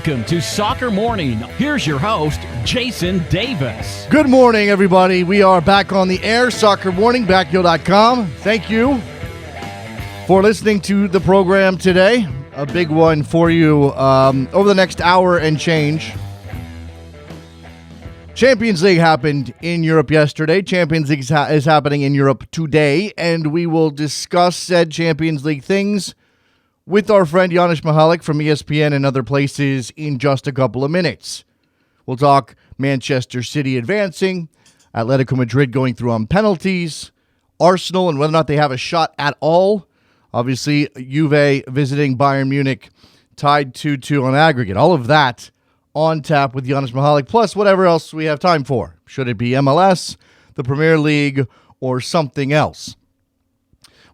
Welcome to Soccer Morning. Here's your host, Jason Davis. Good morning, everybody. We are back on the air, Soccer Morning, Backyo.com. Thank you for listening to the program today. A big one for you over the next hour and change. Champions League happened in Europe yesterday. Champions League is happening in Europe today, and we will discuss said Champions League things with our friend Janis Mihalik from ESPN and other places in just a couple of minutes. We'll talk Manchester City advancing, Atletico Madrid going through on penalties, Arsenal and whether or not they have a shot at all. Obviously, Juve visiting Bayern Munich, tied 2-2 on aggregate. All of that on tap with Janis Mihalik, plus whatever else we have time for. Should it be MLS, the Premier League, or something else?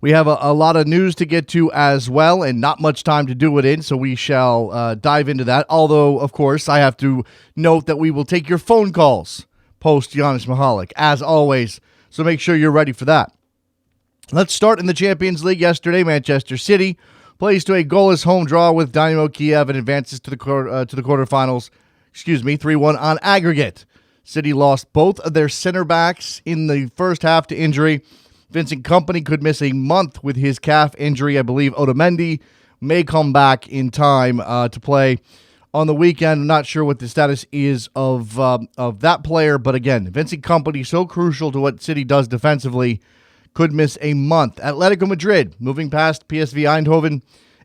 We have a lot of news to get to as well, and not much time to do it in, so we shall dive into that. Although, of course, I have to note that we will take your phone calls post Janis Mihalik, as always, so make sure you're ready for that. Let's start in the Champions League yesterday. Manchester City plays to a goalless home draw with Dynamo Kiev and advances to the quarterfinals, 3-1 on aggregate. City lost both of their center backs in the first half to injury. Vincent Kompany could miss a month with his calf injury. I believe Otamendi may come back in time to play on the weekend. I'm not sure what the status is of that player, but again, Vincent Kompany, so crucial to what City does defensively, could miss a month. Atletico Madrid moving past PSV Eindhoven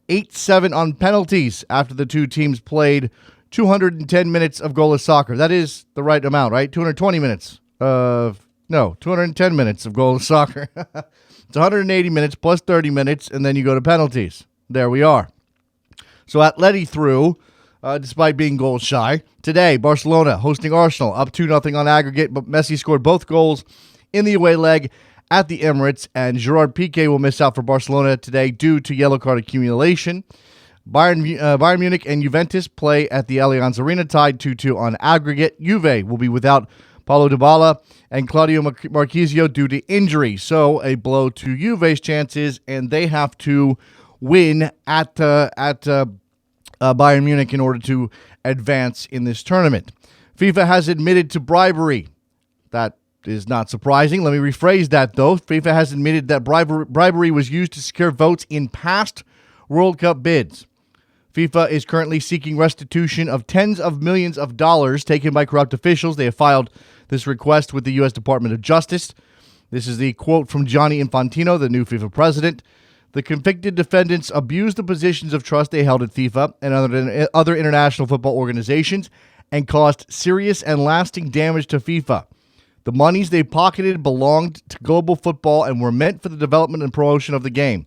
8-7 on penalties after the two teams played 210 minutes of goalless soccer. That is the right amount, right? 220 minutes of... No, 210 minutes of goalless soccer. It's 180 minutes plus 30 minutes, and then you go to penalties. There we are. So Atleti through, despite being goal shy. Today, Barcelona hosting Arsenal, up 2-0 on aggregate, but Messi scored both goals in the away leg at the Emirates, and Gerard Piqué will miss out for Barcelona today due to yellow card accumulation. Bayern Munich and Juventus play at the Allianz Arena, tied 2-2 on aggregate. Juve will be without Paulo Dybala and Claudio Marchisio due to injury. So a blow to Juve's chances, and they have to win at Bayern Munich in order to advance in this tournament. FIFA has admitted to bribery. That is not surprising. Let me rephrase that, though. FIFA has admitted that bribery was used to secure votes in past World Cup bids. FIFA is currently seeking restitution of tens of millions of dollars taken by corrupt officials. They have filed this request with the U.S. Department of Justice. This is the quote from Gianni Infantino, the new FIFA president. The convicted defendants abused the positions of trust they held at FIFA and other international football organizations and caused serious and lasting damage to FIFA. The monies they pocketed belonged to global football and were meant for the development and promotion of the game.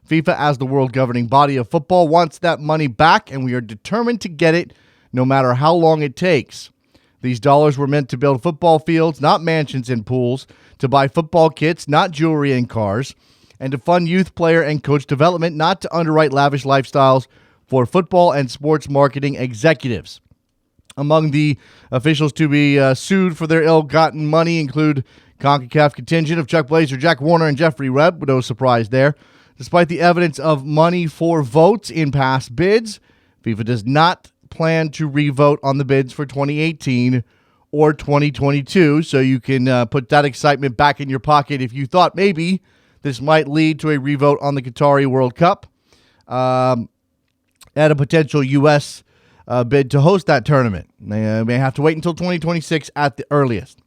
FIFA, as the world governing body of football, wants that money back, and we are determined to get it no matter how long it takes. These dollars were meant to build football fields, not mansions and pools, to buy football kits, not jewelry and cars, and to fund youth player and coach development, not to underwrite lavish lifestyles for football and sports marketing executives. Among the officials to be sued for their ill-gotten money include CONCACAF contingent of Chuck Blazer, Jack Warner, and Jeffrey Webb. No surprise there. Despite the evidence of money for votes in past bids, FIFA does not plan to revote on the bids for 2018 or 2022, so you can put that excitement back in your pocket if you thought maybe this might lead to a revote on the Qatari World Cup and a potential U.S. Bid to host that tournament. They may have to wait until 2026 at the earliest.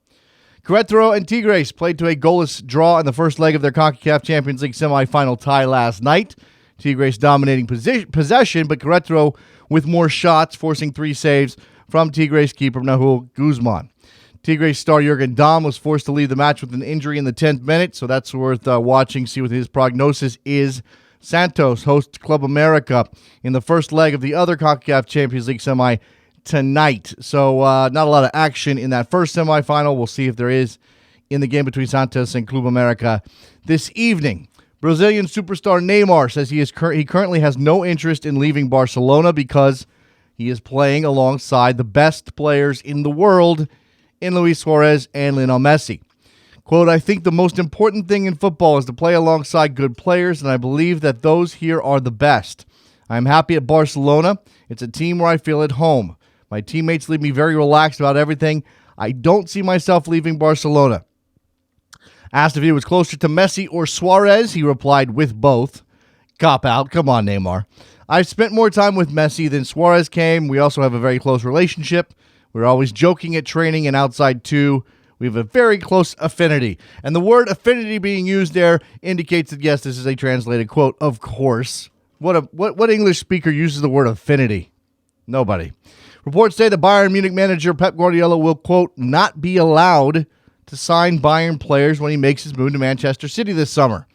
Querétaro and Tigres played to a goalless draw in the first leg of their CONCACAF Champions League semifinal tie last night. Tigres dominating possession, but Querétaro with more shots, forcing 3 saves from Tigres keeper Nahul Guzman. Tigres star Jurgen Damm was forced to leave the match with an injury in the 10th minute, so that's worth watching, see what his prognosis is. Santos hosts Club America in the first leg of the other CONCACAF Champions League semi tonight. So not a lot of action in that first semifinal. We'll see if there is in the game between Santos and Club America this evening. Brazilian superstar Neymar says he currently has no interest in leaving Barcelona because he is playing alongside the best players in the world in Luis Suarez and Lionel Messi. Quote, I think the most important thing in football is to play alongside good players, and I believe that those here are the best. I'm happy at Barcelona, It's a team where I feel at home. My teammates leave me very relaxed about everything. I don't see myself leaving Barcelona. Asked if he was closer to Messi or Suarez, he replied with both. Cop out. Come on, Neymar. I've spent more time with Messi than Suarez came. We also have a very close relationship. We're always joking at training and outside too. We have a very close affinity. And the word affinity being used there indicates that, yes, this is a translated quote, of course. What English speaker uses the word affinity? Nobody. Reports say the Bayern Munich manager Pep Guardiola will, quote, not be allowed to sign Bayern players when he makes his move to Manchester City this summer.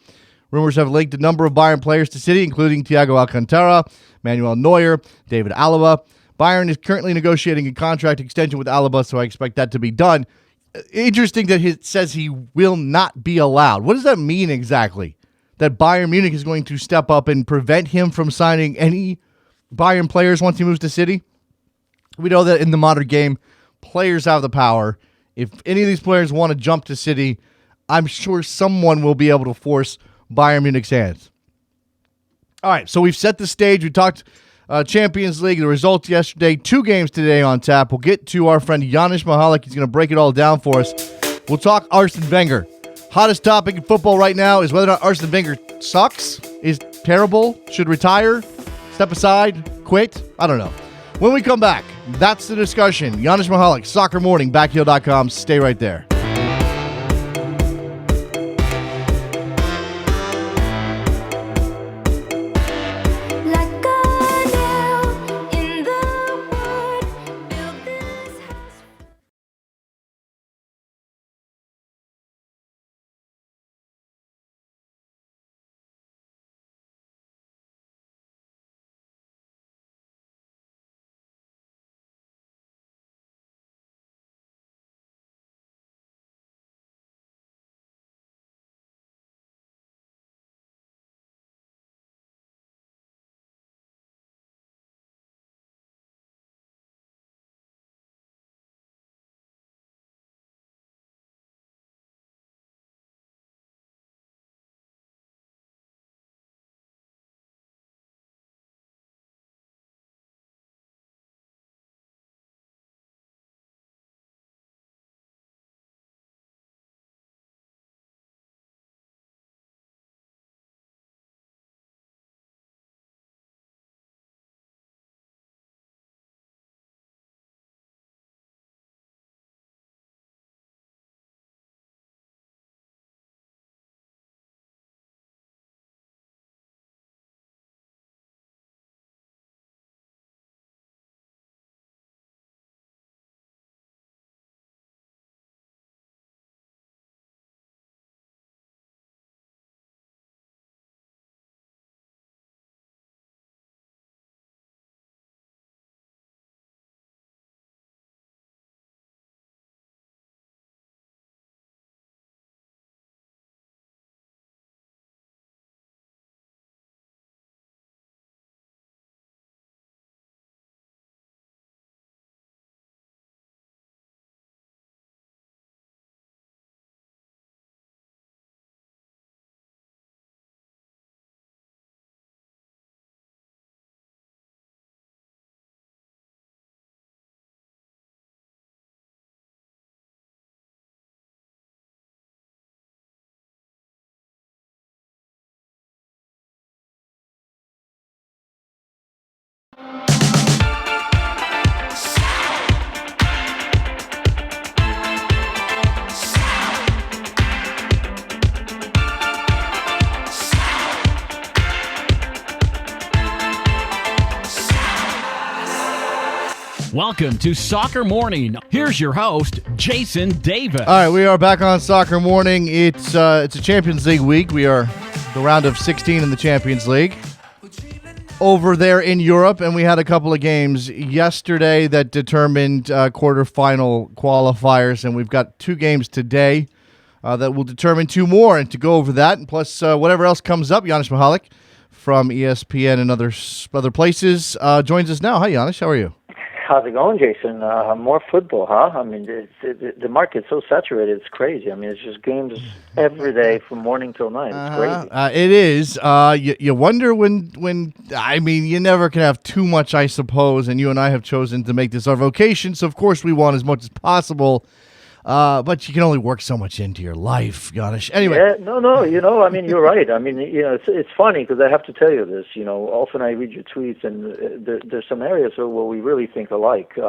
Rumors have linked a number of Bayern players to City, including Thiago Alcantara, Manuel Neuer, David Alaba. Bayern is currently negotiating a contract extension with Alaba, so I expect that to be done. Interesting that it says he will not be allowed. What does that mean exactly? That Bayern Munich is going to step up and prevent him from signing any Bayern players once he moves to City? We know that in the modern game, players have the power. If any of these players want to jump to City, I'm sure someone will be able to force Bayern Munich's hands. All right, so we've set the stage. We talked Champions League, the results yesterday, 2 games today on tap. We'll get to our friend Janis Mahalik. He's going to break it all down for us. We'll talk Arsene Wenger. Hottest topic in football right now is whether or not Arsene Wenger sucks, is terrible, should retire, step aside, quit. I don't know. When we come back, that's the discussion. Janis Mahalik, Soccer Morning, backheel.com. Stay right there. Welcome to Soccer Morning. Here's your host, Jason Davis. All right, we are back on Soccer Morning. It's a Champions League week. We are the round of 16 in the Champions League over there in Europe, and we had a couple of games yesterday that determined quarterfinal qualifiers, and we've got 2 games today that will determine 2 more. And to go over that, and plus whatever else comes up, Janis Mahalik from ESPN and other places joins us now. Hi, Janis. How are you? How's it going, Jason? More football, huh? I mean, the market's so saturated, it's crazy. I mean, it's just games every day from morning till night. It's crazy. It is. You wonder when. I mean, you never can have too much, I suppose. And you and I have chosen to make this our vocation, so of course we want as much as possible. But you can only work so much into your life, Giannis. Anyway. Yeah, no, I mean, you're right. I mean, it's funny because I have to tell you this, often I read your tweets and there's some areas where we really think alike. And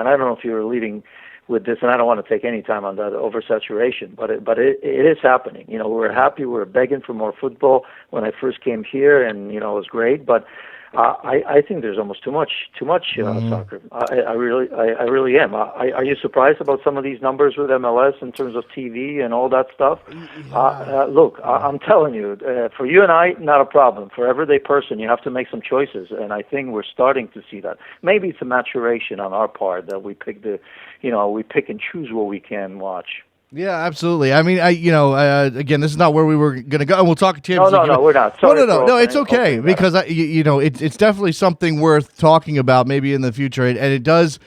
I don't know if you're leading with this, and I don't want to take any time on that oversaturation, but it is happening. We're happy. We're begging for more football when I first came here, and, it was great, but I think there's almost too much soccer. I really am. Are you surprised about some of these numbers with MLS in terms of TV and all that stuff? Look, I'm telling you, for you and I, not a problem. For everyday person, you have to make some choices, and I think we're starting to see that. Maybe it's a maturation on our part that we pick we pick and choose what we can watch. Yeah, absolutely. I mean, again, this is not where we were going to go, and we'll talk to you. No, we're not. Sorry no, it's okay because it's definitely something worth talking about maybe in the future, and it does.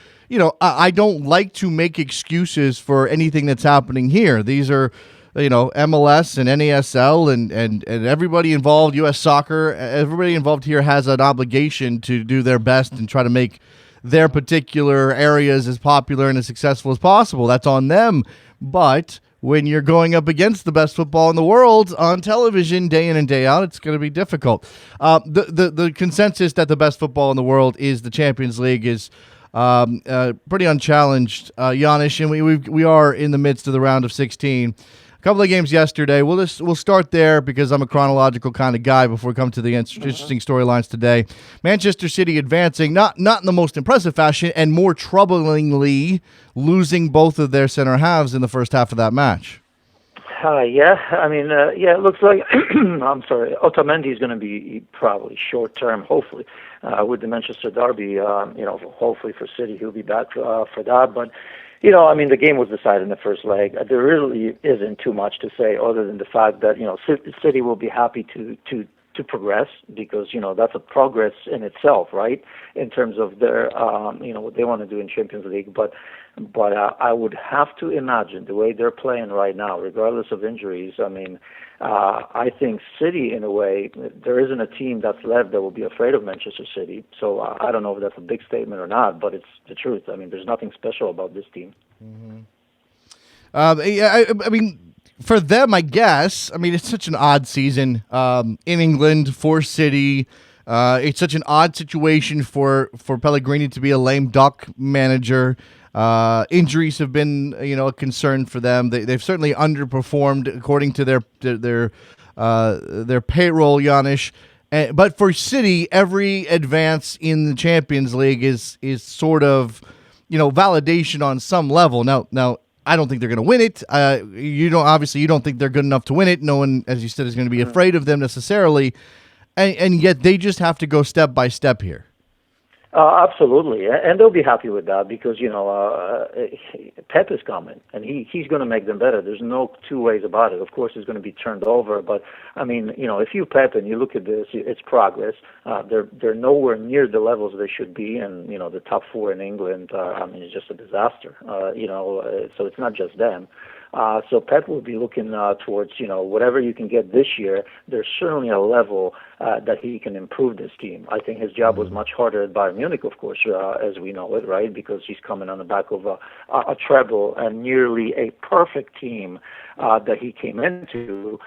I don't like to make excuses for anything that's happening here. These are, MLS and NASL and everybody involved, U.S. Soccer, everybody involved here has an obligation to do their best and try to make their particular areas as popular and as successful as possible. That's on them. But when you're going up against the best football in the world on television day in and day out, it's going to be difficult. The consensus that the best football in the world is the Champions League is pretty unchallenged, Giannis, and we are in the midst of the round of 16. A couple of games yesterday. We'll start there because I'm a chronological kind of guy before we come to the interesting storylines today. Manchester City advancing, not in the most impressive fashion, and more troublingly losing both of their center halves in the first half of that match. It looks like, I'm sorry, Otamendi is going to be probably short-term, hopefully, with the Manchester derby, hopefully for City, he'll be back for that, but the game was decided in the first leg. There really isn't too much to say other than the fact that, City will be happy to progress because, that's a progress in itself, right? In terms of their, what they want to do in Champions League. But I would have to imagine the way they're playing right now, regardless of injuries. I think City, in a way, there isn't a team that's left that will be afraid of Manchester City. So I don't know if that's a big statement or not, but it's the truth. There's nothing special about this team. Mm-hmm. For them, I guess, it's such an odd season in England for City. It's such an odd situation for Pellegrini to be a lame duck manager. Injuries have been, a concern for them. They've certainly underperformed according to their payroll, Giannis. But for City, every advance in the Champions League is sort of, validation on some level. Now, I don't think they're going to win it. You don't think they're good enough to win it. No one, as you said, is going to be afraid of them necessarily. And yet they just have to go step by step here. Absolutely, and they'll be happy with that because Pep is coming, and he's going to make them better. There's no two ways about it. Of course, it's going to be turned over, but if you Pep and you look at this, it's progress. They're nowhere near the levels they should be, and the top four in England. It's just a disaster. So it's not just them. So Pep will be looking towards, whatever you can get this year. There's certainly a level that he can improve this team. I think his job was much harder at Bayern Munich, of course, as we know it, right? Because he's coming on the back of a treble and nearly a perfect team that he came into.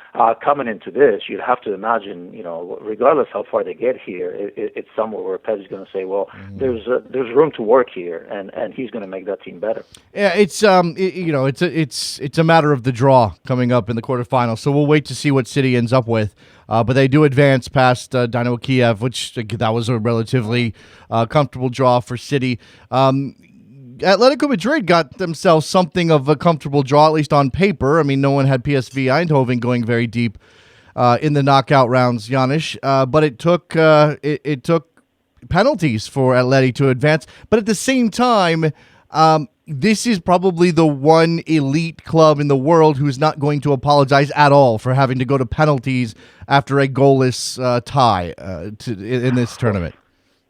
Coming into this, you'd have to imagine, regardless how far they get here, it's somewhere where Pep is going to say, well, there's room to work here, and he's going to make that team better. Yeah, it's it's a matter of the draw coming up in the quarterfinals. So we'll wait to see what City ends up with. But they do advance past Dynamo Kiev, which that was a relatively comfortable draw for City. Atletico Madrid got themselves something of a comfortable draw, at least on paper. No one had PSV Eindhoven going very deep in the knockout rounds, Giannis. But it took penalties for Atleti to advance. But at the same time, this is probably the one elite club in the world who's not going to apologize at all for having to go to penalties after a goalless tie in this tournament.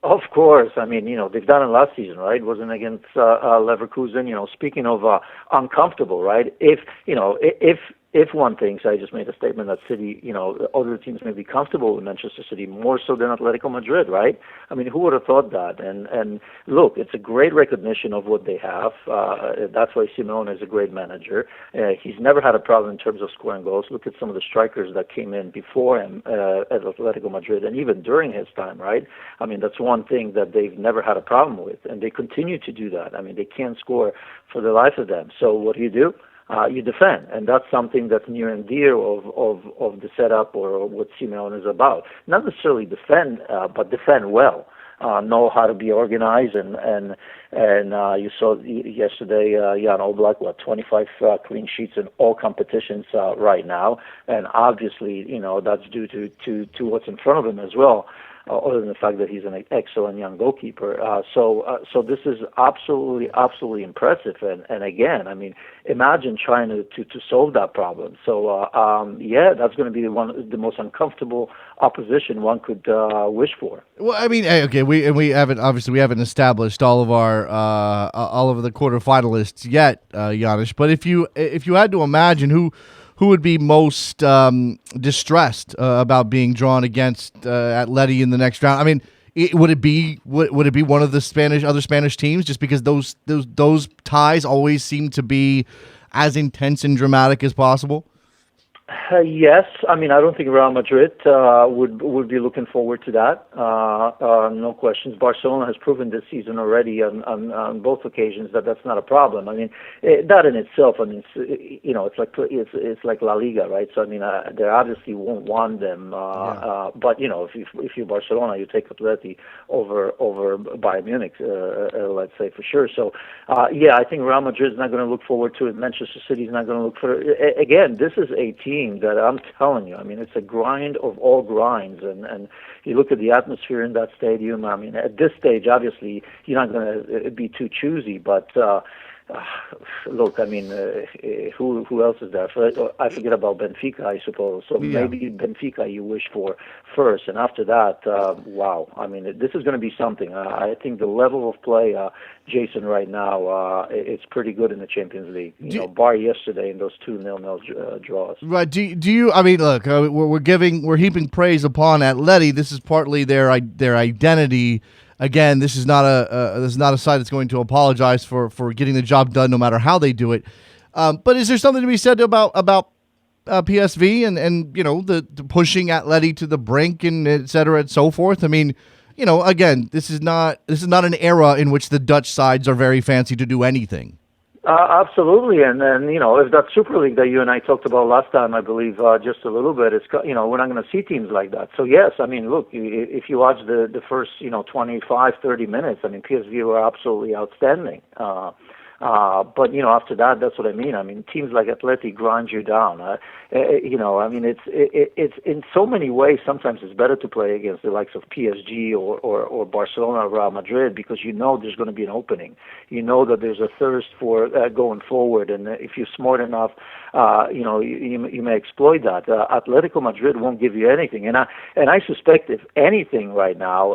Of course. I mean, they've done it last season, right? Wasn't against Leverkusen. Speaking of uncomfortable, right? If one thinks, I just made a statement that City, other teams may be comfortable with Manchester City more so than Atletico Madrid, right? I mean, who would have thought that? And look, it's a great recognition of what they have. That's why Simeone is a great manager. He's never had a problem in terms of scoring goals. Look at some of the strikers that came in before him at Atletico Madrid, and even during his time, right? I mean, that's one thing that they've never had a problem with, and they continue to do that. I mean, they can't score for the life of them. So what do? You defend, and that's something that's near and dear of the setup or what Simeone is about. Not necessarily defend, but defend well. Know how to be organized, and you saw yesterday Jan Oblak, 25 clean sheets in all competitions right now, and obviously that's due to what's in front of him as well. Other than the fact that he's an excellent young goalkeeper. So this is absolutely impressive. And again, I mean, imagine trying to solve that problem. So, that's going to be the most uncomfortable opposition one could wish for. Well, I mean, okay, we haven't established all of the quarterfinalists yet, Janis. But if you had to imagine who would be most distressed about being drawn against Atleti in the next round? I mean, would it be one of the other Spanish teams? Just because those ties always seem to be as intense and dramatic as possible. Yes, I mean I don't think Real Madrid would be looking forward to that. No questions. Barcelona has proven this season already on both occasions that that's not a problem. I mean that in itself. I mean it's like La Liga, right? So I mean they obviously won't want them. But if you're Barcelona, you take Atleti over Bayern Munich, let's say for sure. So I think Real Madrid is not going to look forward to it. Manchester City is not going to look for it. Again, this is a team that I'm telling you, I mean, it's a grind of all grinds, and you look at the atmosphere in that stadium. I mean, at this stage, obviously, you're not going to be too choosy, but look, I mean, who else is there? I forget about Benfica, I suppose. So maybe Benfica you wish for first, and after that, wow. I mean, this is going to be something. I think the level of play, Jason, right now, it's pretty good in the Champions League. Bar yesterday in those 2-0 draws. Right? Do you? I mean, look, we're heaping praise upon Atleti. This is partly their identity. Again, this is not a side that's going to apologize for getting the job done, no matter how they do it. But is there something to be said about PSV and the pushing Atleti to the brink and et cetera and so forth? I mean, again, this is not an era in which the Dutch sides are very fancy to do anything. Absolutely, and if that Super League that you and I talked about last time, I believe just a little bit, we're not going to see teams like that. So yes, I mean, look, if you watch the first 25, 30 minutes, I mean, PSV were absolutely outstanding. But after that, that's what I mean. I mean, teams like Atleti grind you down. I mean, it's in so many ways. Sometimes it's better to play against the likes of PSG or Barcelona or Real Madrid because there's going to be an opening. That there's a thirst for going forward, and if you're smart enough, you may exploit that. Atletico Madrid won't give you anything, and I suspect if anything right now,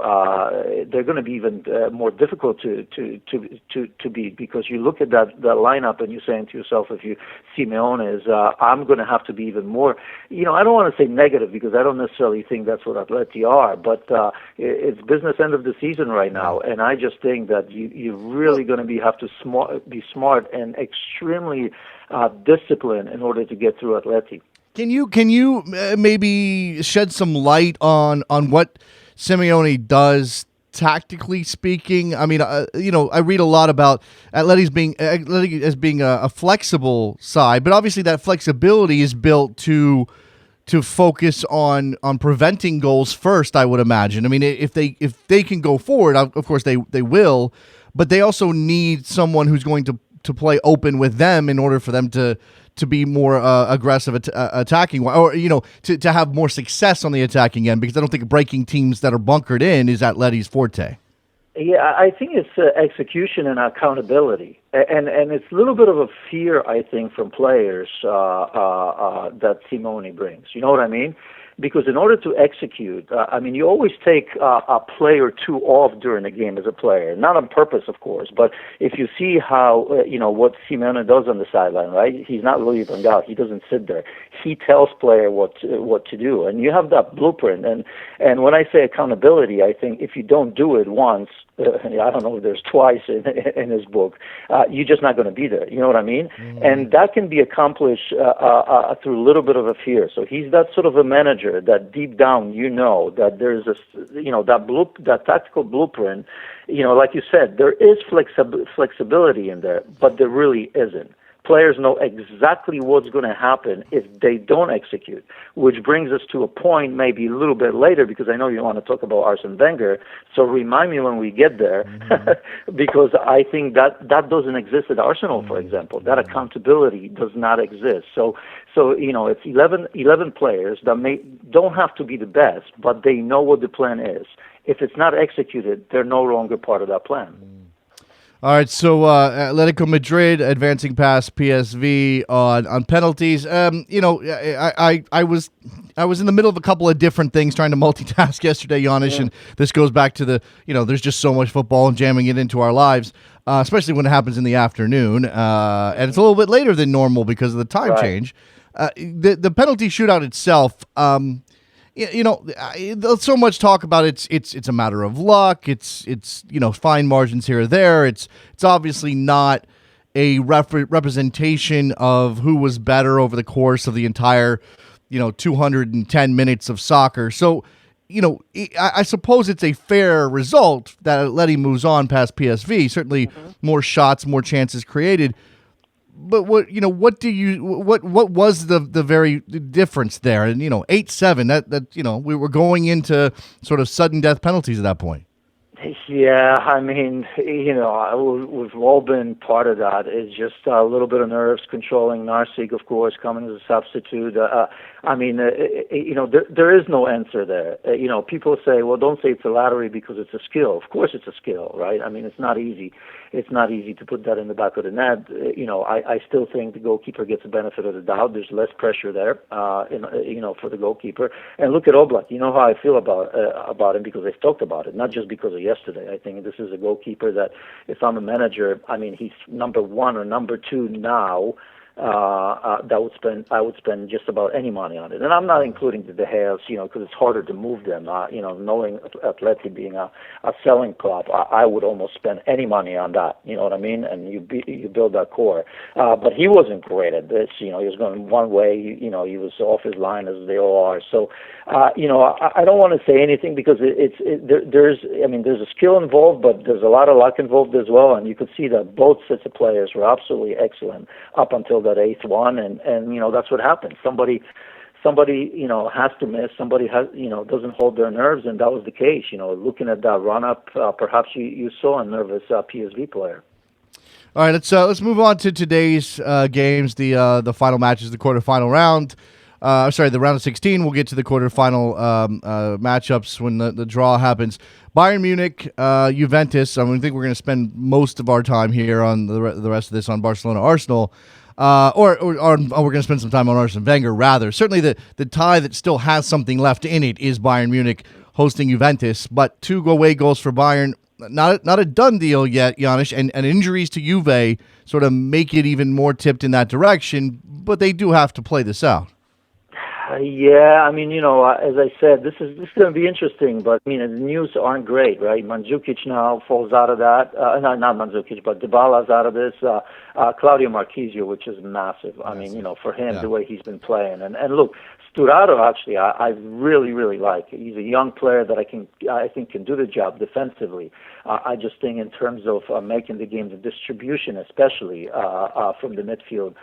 they're going to be even more difficult to beat because you look at that lineup and you're saying to yourself, if you Simeone is, I'm going to have to be even more. I don't want to say negative because I don't necessarily think that's what Atleti are, but it's business end of the season right now, and I just think that you're really going to have to be smart and extremely disciplined in order to get through Atleti. Can you maybe shed some light on what Simeone does tactically speaking? I mean, I read a lot about Atleti as being a flexible side, but obviously that flexibility is built to focus on preventing goals first, I would imagine. I mean, if they can go forward, of course they will, but they also need someone who's going to play open with them in order for them to be more aggressive attacking, or to have more success on the attacking end, because I don't think breaking teams that are bunkered in is Atleti's forte. Yeah, I think it's execution and accountability, and it's a little bit of a fear, I think, from players that Simone brings. You know what I mean? because in order to execute, you always take a play or two off during the game as a player, not on purpose, of course, but if you see how, what Simeone does on the sideline, right? He's not Louis van Gaal. He doesn't sit there. He tells player what to do, and you have that blueprint. And when I say accountability, I think if you don't do it once, I don't know if there's twice in his book, you're just not going to be there. You know what I mean? And that can be accomplished through a little bit of a fear. So he's that sort of a manager that deep down that there's that tactical blueprint. Like you said, there is flexibility in there, but there really isn't. Players know exactly what's going to happen if they don't execute, which brings us to a point maybe a little bit later, because I know you want to talk about Arsene Wenger. So remind me when we get there, because I think that doesn't exist at Arsenal, for example. That accountability does not exist. So it's 11 players that don't have to be the best, but they know what the plan is. If it's not executed, they're no longer part of that plan. All right, so Atletico Madrid advancing past PSV on penalties. I was in the middle of a couple of different things trying to multitask yesterday, Janis, and this goes back to there's just so much football and jamming it into our lives, especially when it happens in the afternoon, and it's a little bit later than normal because of the time change. The penalty shootout itself. There's so much talk about it's a matter of luck. It's fine margins here or there. It's obviously not a representation of who was better over the course of the entire 210 minutes of soccer. So I suppose it's a fair result that Atleti moves on past PSV. Certainly more shots, more chances created. But what was the very difference there? And 8-7 that we were going into sort of sudden death penalties at that point. Yeah, we've all been part of that. It's just a little bit of nerves controlling Narsik, of course, coming as a substitute. There is no answer there. People say, well, don't say it's a lottery because it's a skill. Of course it's a skill, right? It's not easy. It's not easy to put that in the back of the net. I still think the goalkeeper gets the benefit of the doubt. There's less pressure there, for the goalkeeper. And look at Oblak. You know how I feel about him because they've talked about it, not just because of yesterday. I think this is a goalkeeper that, if I'm a manager, he's number one or number two now. I would spend just about any money on it, and I'm not including the De Gea's, because it's harder to move them. Knowing Atleti being a selling club, I would almost spend any money on that. You know what I mean? And you build that core. But he wasn't great at this. He was going one way. He was off his line as they all are. So, I don't want to say anything because there's a skill involved, but there's a lot of luck involved as well. And you could see that both sets of players were absolutely excellent up until that eighth one, and that's what happens. Somebody has to miss. Somebody doesn't hold their nerves, and that was the case. Looking at that run up, perhaps you saw a nervous PSV player. All right, let's move on to today's games. The final matches, the quarterfinal round. The round of 16. We'll get to the quarterfinal matchups when the draw happens. Bayern Munich, Juventus. I think we're going to spend most of our time here on the rest of this on Barcelona, Arsenal. Or we're going to spend some time on Arsene Wenger, rather. Certainly the tie that still has something left in it is Bayern Munich hosting Juventus, but 2 away goals for Bayern. Not a done deal yet, Janis, and injuries to Juve sort of make it even more tipped in that direction, but they do have to play this out. Yeah, as I said, this is going to be interesting, but the news aren't great, right? Mandzukic now falls out of that. Not Mandzukic, but Dybala's out of this. Claudio Marchisio, which is massive. For him, the way he's been playing, and look, Sturaro actually, I really, really like. He's a young player that I think can do the job defensively. I just think in terms of making the game, the distribution, especially from the midfield,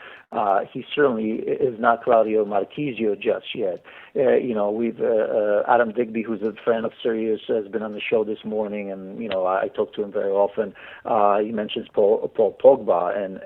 he certainly is not Claudio Marchisio just yet. We've Adam Digby, who's a fan of Sirius, has been on the show this morning, and I talk to him very often. He mentions Paul Pogba, and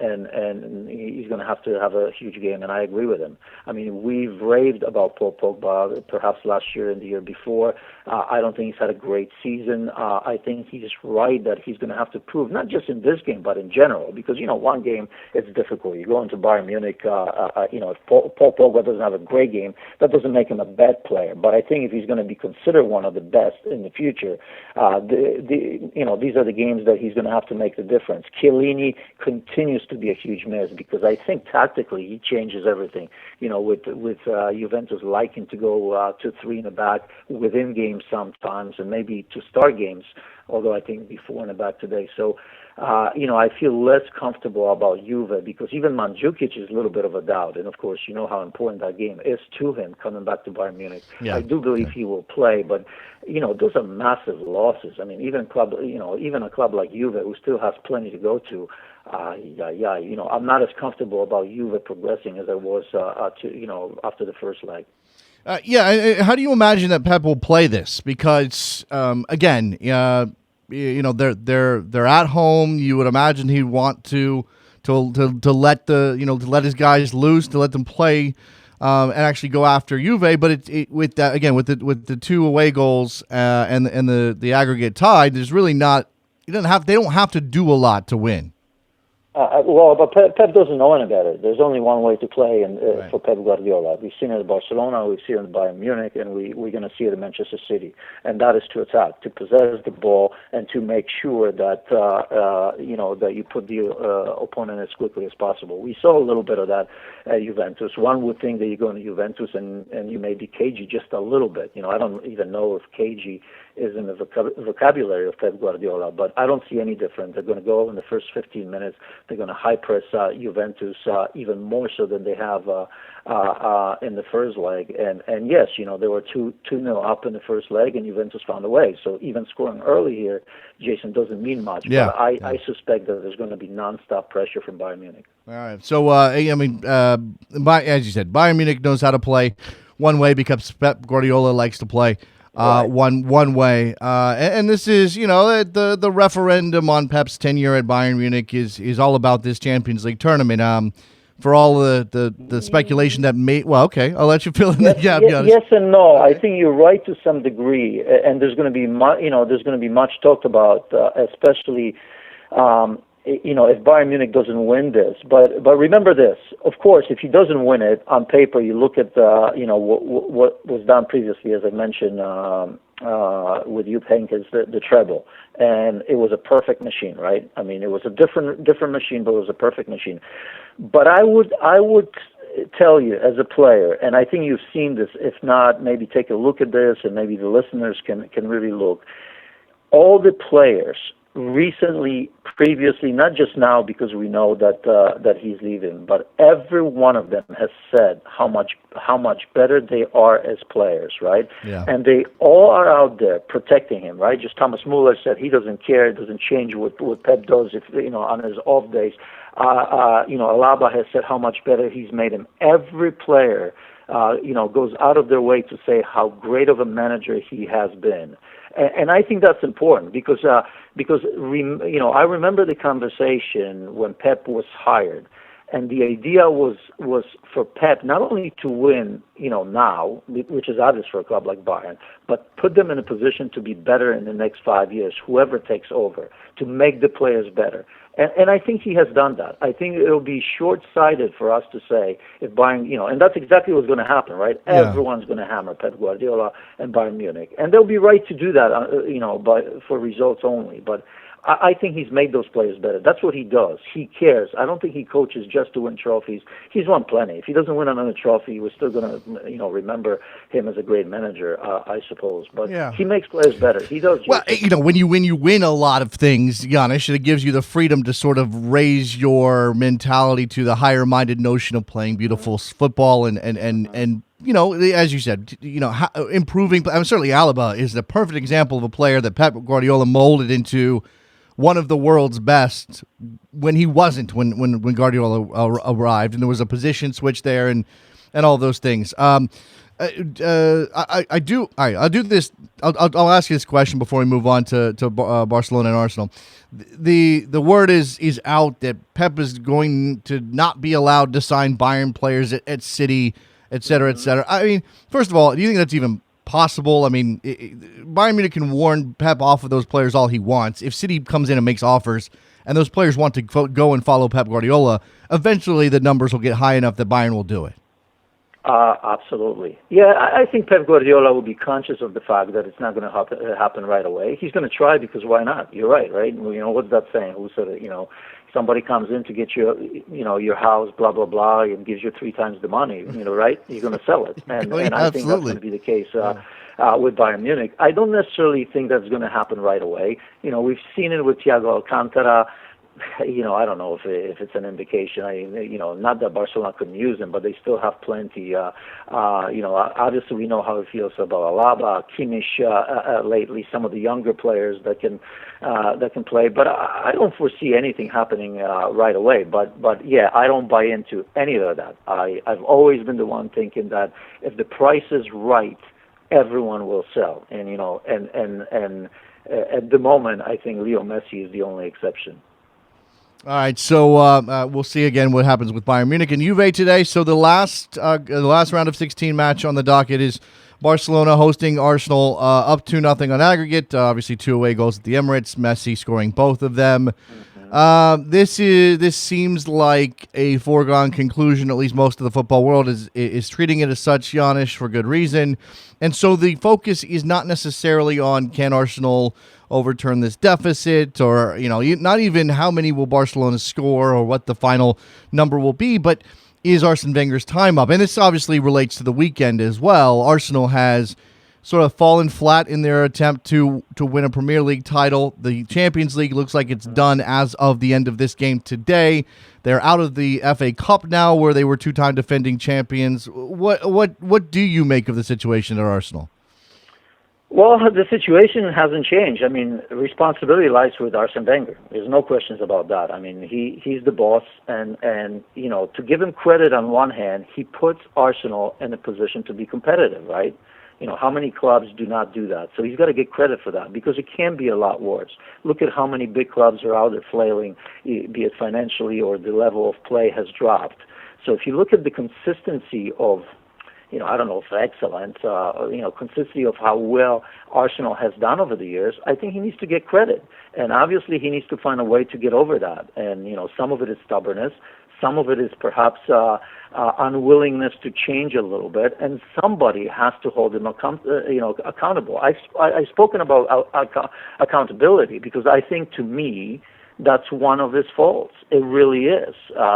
he's going to have a huge game, and I agree with him. We've raved about Paul Pogba perhaps last year and the year before. I don't think he's had a great season. I think he's right that he's going to have to prove, not just in this game, but in general, because, one game, it's difficult. You go into Bayern Munich, if Paul Pogba doesn't have a great game, that doesn't make him a bad player. But I think if he's going to be considered one of the best in the future, these are the games that he's going to have to make the difference. Chiellini continues to be a huge miss because I think tactically he changes everything. With Juventus liking to go to three in the back within games sometimes, and maybe to start games, although I think before in the back today. So, I feel less comfortable about Juve because even Mandzukic is a little bit of a doubt. And, of course, you know how important that game is to him coming back to Bayern Munich. Yeah. I do believe he will play, but, those are massive losses. I mean, even a club like Juve, who still has plenty to go to, I'm not as comfortable about Juve progressing as I was, after the first leg. How do you imagine that Pep will play this? Because again, they're at home. You would imagine he'd want to let let his guys loose, to let them play, and actually go after Juve. But with the two away goals and the aggregate tie, there's really not. They don't have to do a lot to win. But Pep doesn't know any better. There's only one way to play for Pep Guardiola. We've seen it at Barcelona, we've seen it at Bayern Munich, and we're going to see it at Manchester City. And that is to attack, to possess the ball, and to make sure that that you put the opponent as quickly as possible. We saw a little bit of that at Juventus. One would think that you go into Juventus and you may be cagey just a little bit. I don't even know if cagey is in the vocabulary of Pep Guardiola, but I don't see any difference. They're going to go in the first 15 minutes. They're going to high press Juventus even more so than they have in the first leg. And yes, they were 2-0 up in the first leg, and Juventus found a way. So even scoring early here, Jason, doesn't mean much. Yeah. But I suspect that there's going to be nonstop pressure from Bayern Munich. All right. So as you said, Bayern Munich knows how to play one way because Pep Guardiola likes to play. One way, and this is the referendum on Pep's tenure at Bayern Munich is all about this Champions League tournament. For all the speculation that I'll let you fill in the gap. Yes and no. I think you're right to some degree, and there's going to be much talked about, especially. If Bayern Munich doesn't win this, but remember this. Of course, if he doesn't win it, on paper, you look at what was done previously, as I mentioned, with Jupp Heynckes, the treble, and it was a perfect machine, right? I mean, it was a different machine, but it was a perfect machine. But I would tell you as a player, and I think you've seen this. If not, maybe take a look at this, and maybe the listeners can really look. All the players recently, previously, not just now because we know that he's leaving, but every one of them has said how much better they are as players, right? Yeah. And they all are out there protecting him, right? Just Thomas Muller said he doesn't care, it doesn't change what Pep does if on his off days. Alaba has said how much better he's made him. Every player goes out of their way to say how great of a manager he has been. And I think that's important because I remember the conversation when Pep was hired, and the idea was for Pep not only to win, now, which is obvious for a club like Bayern, but put them in a position to be better in the next 5 years, whoever takes over, to make the players better. And I think he has done that. I think it'll be short-sighted for us to say if Bayern, and that's exactly what's going to happen, right? Yeah. Everyone's going to hammer Pep Guardiola and Bayern Munich, and they'll be right to do that, for results only. But I think he's made those players better. That's what he does. He cares. I don't think he coaches just to win trophies. He's won plenty. If he doesn't win another trophy, we're still going to, remember him as a great manager, I suppose. But He makes players better. He does. Well, when you win a lot of things, Giannis, it gives you the freedom to sort of raise your mentality to the higher-minded notion of playing beautiful football and as you said, improving. Certainly Alaba is the perfect example of a player that Pep Guardiola molded into one of the world's best when he wasn't, when Guardiola arrived, and there was a position switch there and all those things. I'll do this. I'll ask you this question before we move on to Barcelona and Arsenal. The word is out that Pep is going to not be allowed to sign Bayern players at City, et cetera, et cetera. I mean, first of all, do you think that's even possible? I mean, Bayern Munich can warn Pep off of those players all he wants. If City comes in and makes offers and those players want to go and follow Pep Guardiola, eventually the numbers will get high enough that Bayern will do it. Absolutely. Yeah, I think Pep Guardiola will be conscious of the fact that it's not going to happen right away. He's going to try because why not? You're right? What's that saying? Who said it? Somebody comes in to get your house, blah, blah, blah, and gives you 3 times the money, right? You're going to sell it. And I think that's going to be the case with Bayern Munich. I don't necessarily think that's going to happen right away. We've seen it with Thiago Alcantara. I don't know if it's an indication. Not that Barcelona couldn't use him, but they still have plenty. Obviously we know how he feels about Alaba, Kimmich lately. Some of the younger players that can play, but I don't foresee anything happening right away. But yeah, I don't buy into any of that. I've always been the one thinking that if the price is right, everyone will sell. And at the moment, I think Leo Messi is the only exception. All right, so we'll see again what happens with Bayern Munich and Juve today. So the last round of 16 match on the docket is Barcelona hosting Arsenal, up 2-0 on aggregate. Obviously, 2 away goals at the Emirates. Messi scoring both of them. This seems like a foregone conclusion. At least most of the football world is treating it as such, Janis, for good reason. And so the focus is not necessarily on can Arsenal overturn this deficit, or not even how many will Barcelona score or what the final number will be, but is Arsene Wenger's time up? And this obviously relates to the weekend as well. Arsenal has sort of fallen flat in their attempt to win a Premier League title. The Champions League looks like it's done as of the end of this game today. They're out of the FA Cup now, where they were 2-time defending champions. What do you make of the situation at Arsenal? Well, the situation hasn't changed. I mean, responsibility lies with Arsene Wenger. There's no questions about that. I mean, he's the boss, and to give him credit on one hand, he puts Arsenal in a position to be competitive, right? How many clubs do not do that? So he's got to get credit for that, because it can be a lot worse. Look at how many big clubs are out there flailing, be it financially or the level of play has dropped. So if you look at the consistency of I don't know if excellence, consistency of how well Arsenal has done over the years, I think he needs to get credit. And obviously he needs to find a way to get over that. And, some of it is stubbornness. Some of it is perhaps unwillingness to change a little bit. And somebody has to hold him accountable. I've spoken about accountability, because I think, to me, that's one of his faults. It really is,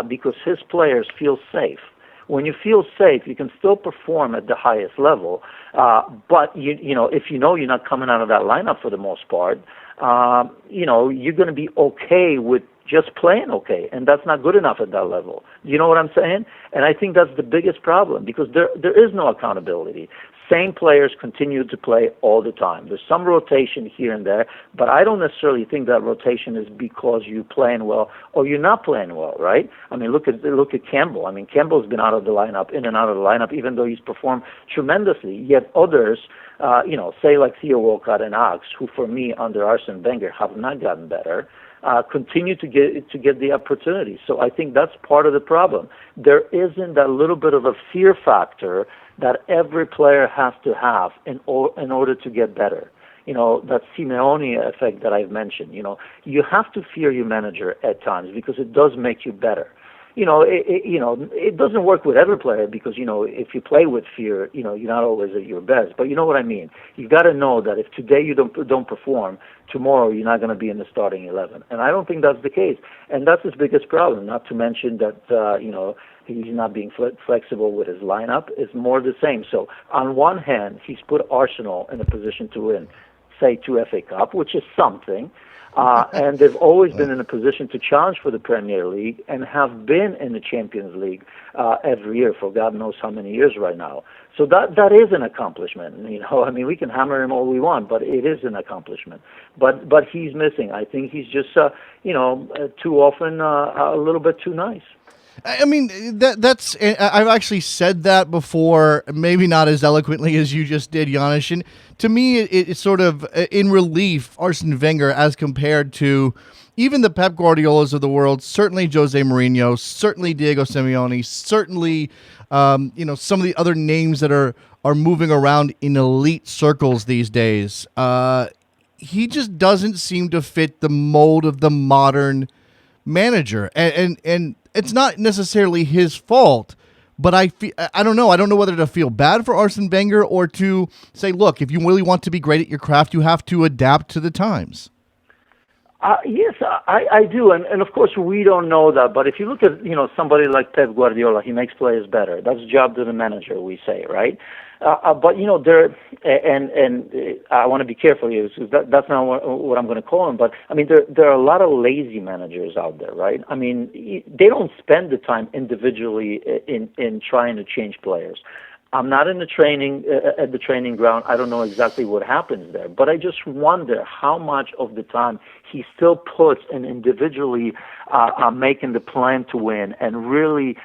because his players feel safe. When you feel safe, you can still perform at the highest level. But if you're not coming out of that lineup for the most part, you're going to be okay with just playing okay, and that's not good enough at that level. You know what I'm saying? And I think that's the biggest problem, because there is no accountability. Same players continue to play all the time. There's some rotation here and there, but I don't necessarily think that rotation is because you're playing well or you're not playing well, right? I mean, look at Campbell. I mean, Campbell's been out of the lineup, in and out of the lineup, even though he's performed tremendously. Yet others, say like Theo Walcott and Ox, who for me under Arsene Wenger have not gotten better, continue to get the opportunity. So I think that's part of the problem. There isn't that little bit of a fear factor that every player has to have in order to get better. That Simeone effect that I've mentioned. You have to fear your manager at times, because it does make you better. It doesn't work with every player, because, if you play with fear, you're not always at your best. But you know what I mean? You've got to know that if today you don't perform, tomorrow you're not going to be in the starting 11. And I don't think that's the case. And that's his biggest problem, not to mention that, he's not being flexible with his lineup. It's more the same. So on one hand, he's put Arsenal in a position to win, say, 2 FA Cup, which is something. And they've always been in a position to challenge for the Premier League, and have been in the Champions League every year for God knows how many years right now. So that is an accomplishment. I mean, we can hammer him all we want, but it is an accomplishment. But he's missing. I think he's just too often a little bit too nice. I mean, that's. I've actually said that before, maybe not as eloquently as you just did, Giannis. And to me, it's sort of in relief, Arsene Wenger as compared to even the Pep Guardiolas of the world, certainly Jose Mourinho, certainly Diego Simeone, certainly some of the other names that are moving around in elite circles these days. He just doesn't seem to fit the mold of the modern manager, and it's not necessarily his fault, but I don't know. I don't know whether to feel bad for Arsene Wenger or to say, look, if you really want to be great at your craft, you have to adapt to the times. Yes, I do, and of course we don't know that. But if you look at somebody like Pep Guardiola, he makes players better. That's job to the manager, we say, right? But there, and I want to be careful here, because that's not what I'm going to call him. But I mean, there are a lot of lazy managers out there, right? I mean, they don't spend the time individually in trying to change players. I'm not in the training at the training ground. I don't know exactly what happens there, but I just wonder how much of the time he still puts in individually making the plan to win and really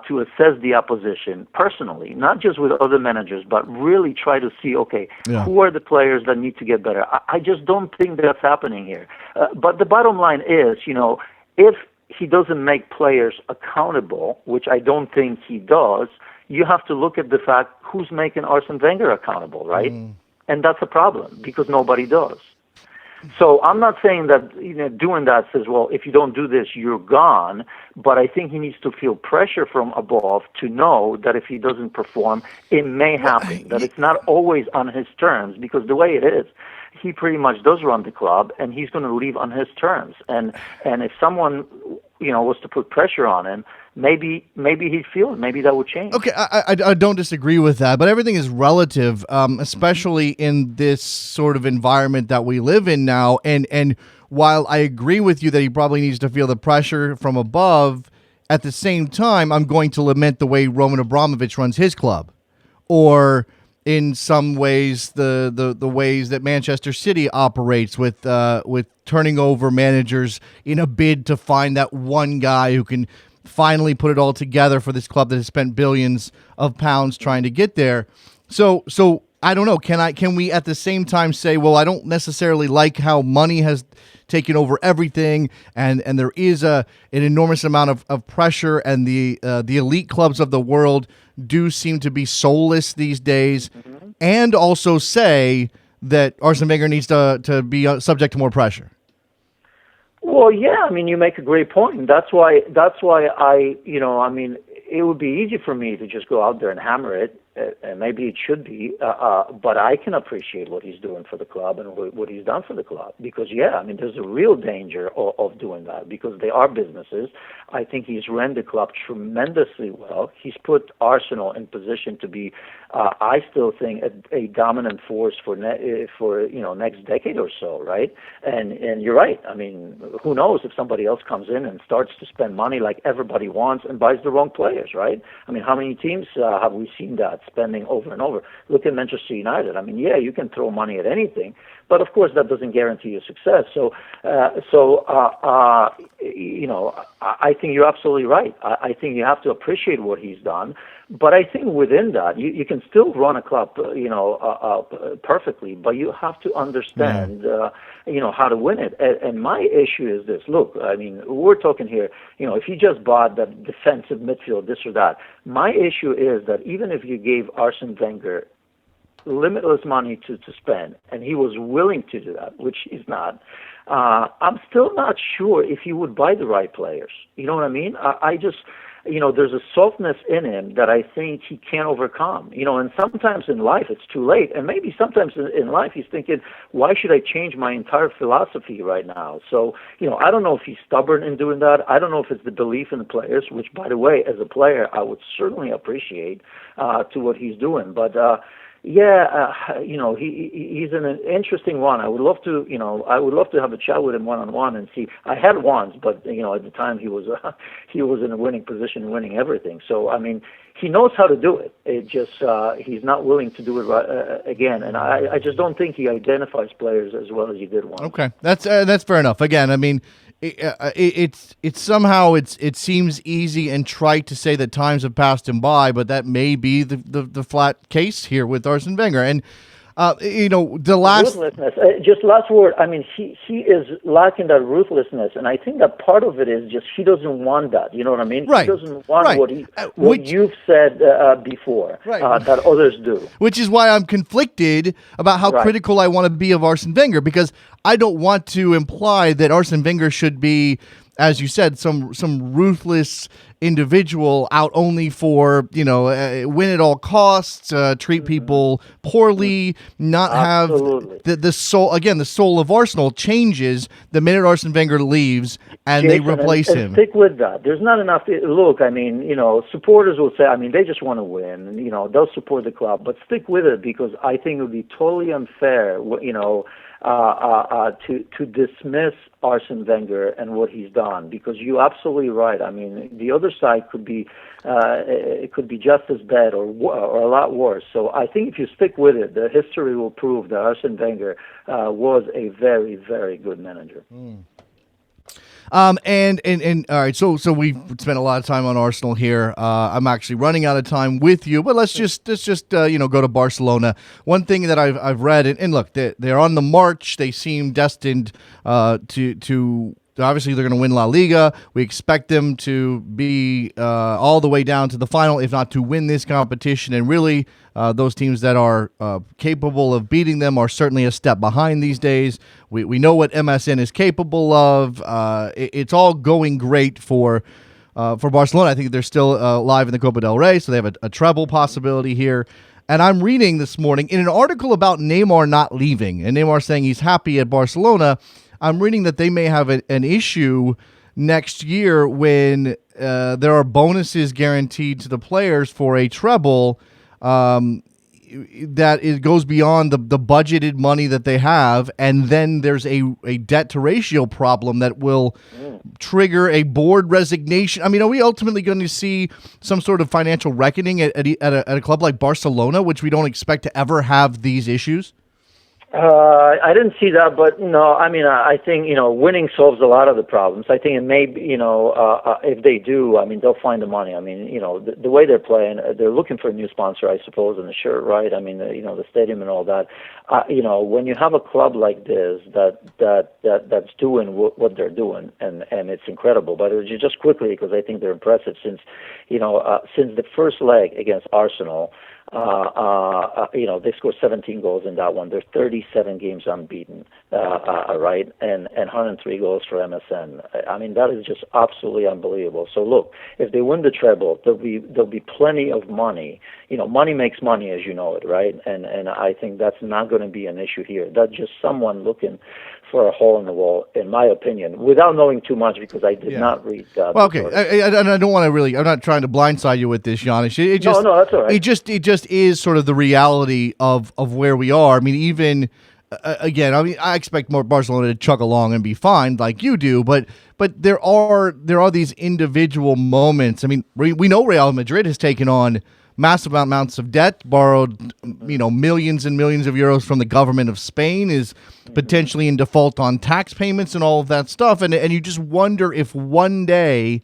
to assess the opposition personally, not just with other managers, but really try to see, okay, who are the players that need to get better. I just don't think that's happening here. But the bottom line is, if he doesn't make players accountable, which I don't think he does, you have to look at the fact who's making Arsene Wenger accountable, right? And that's a problem because nobody does. So I'm not saying that doing that says, well, if you don't do this, you're gone. But I think he needs to feel pressure from above to know that if he doesn't perform, it may happen. That it's not always on his terms, because the way it is, he pretty much does run the club, and he's going to leave on his terms. And if someone was to put pressure on him, maybe he'd feel it. Maybe that would change. Okay, I don't disagree with that, but everything is relative, especially in this sort of environment that we live in now. And while I agree with you that he probably needs to feel the pressure from above, at the same time, I'm going to lament the way Roman Abramovich runs his club, or in some ways the ways that Manchester City operates with turning over managers in a bid to find that one guy who can finally put it all together for this club that has spent billions of pounds trying to get there. So I don't know. Can we at the same time say, well, I don't necessarily like how money has taken over everything, and there is an enormous amount of pressure, and the elite clubs of the world do seem to be soulless these days, and also say that Arsene Wenger needs to be subject to more pressure? Well, yeah, I mean, you make a great point. That's why it would be easy for me to just go out there and hammer it, and maybe it should be, but I can appreciate what he's doing for the club and what he's done for the club, because, there's a real danger of doing that, because they are businesses. I think he's run the club tremendously well. He's put Arsenal in position to be, I still think, a dominant force for next decade or so, right? And you're right. I mean, who knows if somebody else comes in and starts to spend money like everybody wants and buys the wrong players, right? I mean, how many teams have we seen that spending over and over? Look at Manchester United. I mean, you can throw money at anything, but of course that doesn't guarantee you success. I think you're absolutely right. I think you have to appreciate what he's done, but I think within that you can still run a club, perfectly, but you have to understand, how to win it. And my issue is this. Look, I mean, we're talking here, if you just bought the defensive midfield, this or that, my issue is that even if you gave Arsene Wenger limitless money to spend, and he was willing to do that, which he's not, I'm still not sure if he would buy the right players. You know what I mean? I just, there's a softness in him that I think he can't overcome. And sometimes in life it's too late, and maybe sometimes in life he's thinking, why should I change my entire philosophy right now? So, I don't know if he's stubborn in doing that. I don't know if it's the belief in the players, which, by the way, as a player, I would certainly appreciate to what he's doing. But he's an interesting one. I would love to have a chat with him one-on-one and see. I had once, but at the time he was in a winning position, winning everything. So I mean, he knows how to do it. It just he's not willing to do it again, and I just don't think he identifies players as well as he did once. Okay, that's fair enough. Again, I mean, it's somehow it seems easy and trite to say that times have passed him by, but that may be the flat case here with Arsene Wenger. And the last ruthlessness. Just last word. I mean, he is lacking that ruthlessness, and I think that part of it is just he doesn't want that. You know what I mean? Right. He doesn't want Right. what you've said before that others do. Which is why I'm conflicted about how critical I want to be of Arsene Wenger, because I don't want to imply that Arsene Wenger should be, as you said, some ruthless individual out only for win at all costs, treat people poorly, not Absolutely. have the soul of Arsenal changes the minute Arsene Wenger leaves and Jason, they replace and him. Stick with that. There's not enough. Look, I mean, supporters will say, I mean, they just want to win, and they'll support the club, but stick with it, because I think it would be totally unfair, to dismiss Arsene Wenger and what he's done, because you're absolutely right. I mean, the other side could be it could be just as bad or a lot worse. So I think if you stick with it, the history will prove that Arsene Wenger was a very, very good manager. And all right, so we've spent a lot of time on Arsenal here. I'm actually running out of time with you, but let's just go to Barcelona. One thing that I've read, and look, they're on the march. They seem destined to obviously they're going to win La Liga. We expect them to be all the way down to the final, if not to win this competition. And really, those teams that are capable of beating them are certainly a step behind these days. We know what MSN is capable of. It's all going great for Barcelona. I think they're still live in the Copa del Rey, so they have a treble possibility here. And I'm reading this morning in an article about Neymar not leaving, and Neymar saying he's happy at Barcelona. I'm reading that they may have an issue next year when there are bonuses guaranteed to the players for a treble that it goes beyond the budgeted money that they have, and then there's a debt to ratio problem that will trigger a board resignation. I mean, are we ultimately going to see some sort of financial reckoning at a club like Barcelona, which we don't expect to ever have these issues? I didn't see that, but no, I mean, I think, winning solves a lot of the problems. I think it may be, if they do, I mean, they'll find the money. I mean, the way they're playing, they're looking for a new sponsor, I suppose, in the shirt, right? I mean, the stadium and all that. When you have a club like this that's doing what they're doing, and it's incredible. But just quickly, because I think they're impressive, since the first leg against Arsenal, they scored 17 goals in that one. They're 37 games unbeaten, right? And 103 goals for MSN. I mean, that is just absolutely unbelievable. So look, if they win the treble, there'll be plenty of money. Money makes money, as you know it, right? And I think that's not going to be an issue here. That's just someone looking for a hole in the wall, in my opinion, without knowing too much, because I did not read that. Well, okay, I don't want to really. I'm not trying to blindside you with this, Giannis. No, that's all right. It just is sort of the reality of where we are. I mean, even again, I mean, I expect more Barcelona to chug along and be fine, like you do, but there are these individual moments. I mean, we know Real Madrid has taken on massive amounts of debt, borrowed millions and millions of euros from the government of Spain, is potentially in default on tax payments and all of that stuff, and you just wonder if one day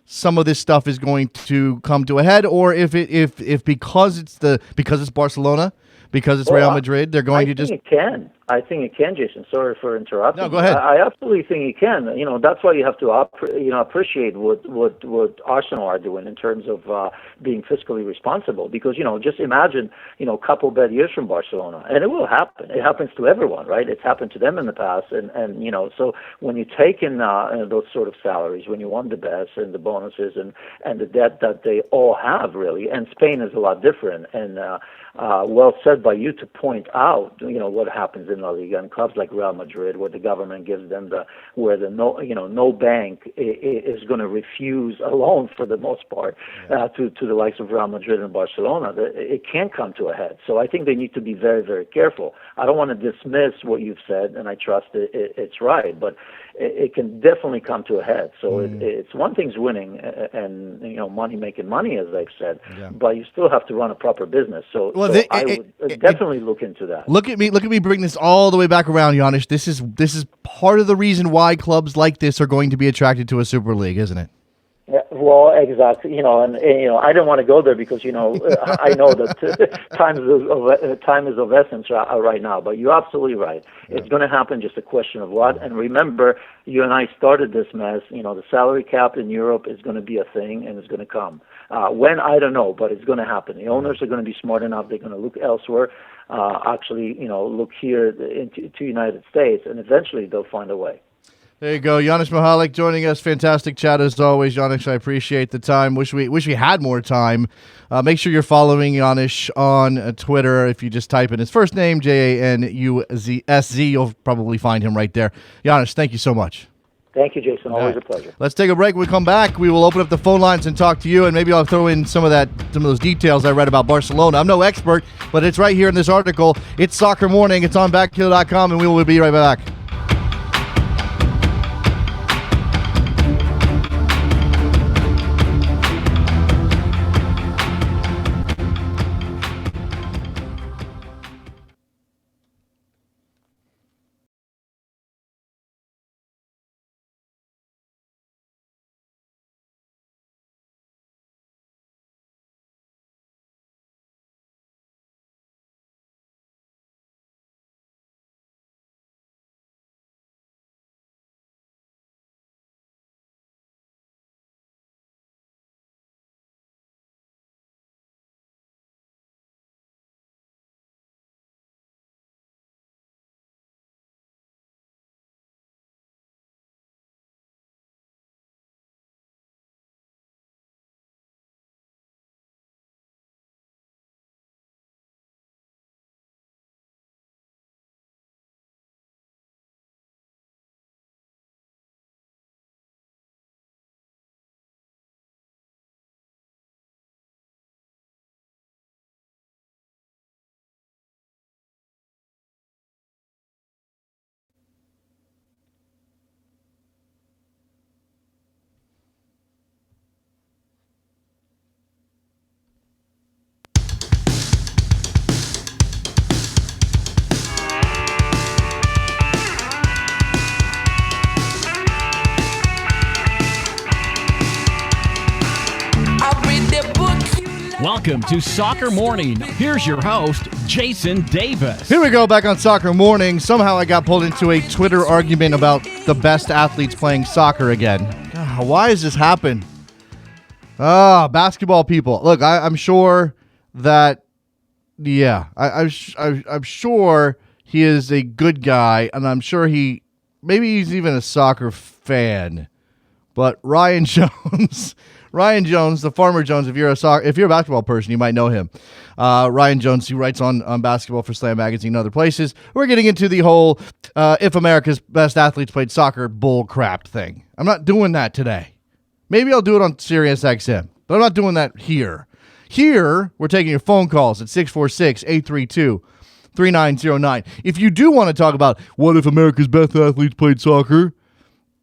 some of this stuff is going to come to a head, or if because it's Barcelona, because it's Real Madrid, they're going to just. I think it can, Jason. Sorry for interrupting. No, go ahead. I absolutely think it can. That's why you have to appreciate what Arsenal are doing in terms of being fiscally responsible. Because just imagine a couple bad years from Barcelona, and it will happen. It happens to everyone, right? It's happened to them in the past, and so when you take in those sort of salaries, when you want the best and the bonuses and the debt that they all have, really, and Spain is a lot different. And well said by you to point out what happens in La Liga and clubs like Real Madrid, where the government gives them no bank is going to refuse a loan for the most part to the likes of Real Madrid and Barcelona. It can come to a head. So I think they need to be very, very careful. I don't want to dismiss what you've said, and I trust it's right, but it can definitely come to a head. So it's one thing's winning and money making money, as I've said, but you still have to run a proper business. So I would definitely look into that. Look at me bring this all the way back around, Giannis. This is part of the reason why clubs like this are going to be attracted to a Super League, isn't it? Yeah, well, exactly. And I don't want to go there because I know that time is of essence right now. But you're absolutely right. Yeah. It's going to happen. Just a question of what. And remember, you and I started this mess. The salary cap in Europe is going to be a thing, and it's going to come. When, I don't know, but it's going to happen. The owners are going to be smart enough. They're going to look elsewhere. Look here to United States, and eventually they'll find a way. There you go, Janis Mihalik joining us. Fantastic chat as always, Janis. I appreciate the time. Wish we had more time. Make sure you're following Janis on Twitter. If you just type in his first name, JANUSZ, you'll probably find him right there. Janis, thank you so much. Thank you, Jason. Always a pleasure. Let's take a break. When we come back, we will open up the phone lines and talk to you, and maybe I'll throw in some of those details I read about Barcelona. I'm no expert, but it's right here in this article. It's Soccer Morning. It's on backheel.com, and we will be right back. Welcome to Soccer Morning. Here's your host, Jason Davis. Here we go, back on Soccer Morning. Somehow I got pulled into a Twitter argument about the best athletes playing soccer again. God, why has this happened? Basketball people. Look, I'm sure that, I'm sure he is a good guy, and I'm sure maybe he's even a soccer fan. But Ryan Jones... Ryan Jones, the Farmer Jones, if you're a basketball person, you might know him. Ryan Jones, who writes on basketball for Slam Magazine and other places. We're getting into the whole if America's best athletes played soccer bull crap thing. I'm not doing that today. Maybe I'll do it on Sirius XM, but I'm not doing that here. Here, we're taking your phone calls at 646-832-3909. If you do want to talk about what if America's best athletes played soccer,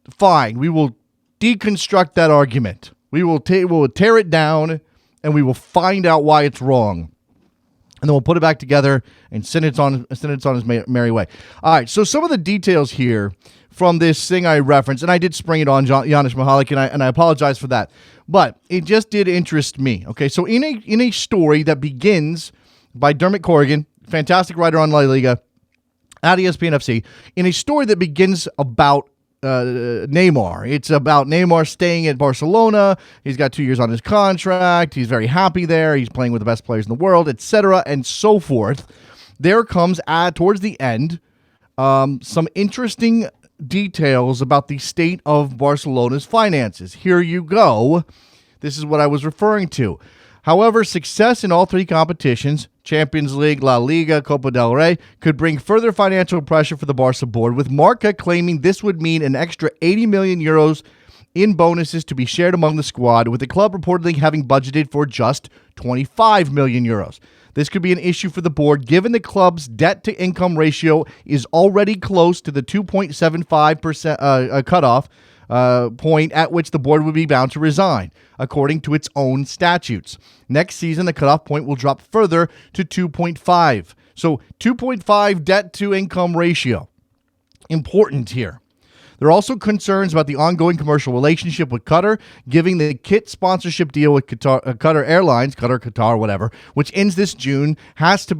fine. We will deconstruct that argument. We will tear it down, and we will find out why it's wrong. And then we'll put it back together and send it on its merry way. All right, so some of the details here from this thing I referenced, and I did spring it on Janis Mihalik, and I apologize for that. But it just did interest me. Okay, so in a story that begins by Dermot Corrigan, fantastic writer on La Liga, at ESPN FC, in a story that begins about Neymar. It's about Neymar staying at Barcelona. He's got 2 years on his contract. He's very happy there. He's playing with the best players in the world, etc., and so forth. There comes, towards the end, some interesting details about the state of Barcelona's finances. Here you go. This is what I was referring to. However, success in all three competitions, Champions League, La Liga, Copa del Rey, could bring further financial pressure for the Barca board, with Marca claiming this would mean an extra 80 million euros in bonuses to be shared among the squad, with the club reportedly having budgeted for just 25 million euros. This could be an issue for the board, given the club's debt-to-income ratio is already close to the 2.75% cutoff point at which the board would be bound to resign, according to its own statutes. Next season, the cutoff point will drop further to 2.5. So 2.5 debt-to-income ratio. Important here. There are also concerns about the ongoing commercial relationship with Qatar, giving the kit sponsorship deal with Qatar Airlines, Qatar, whatever, which ends this June, has yet to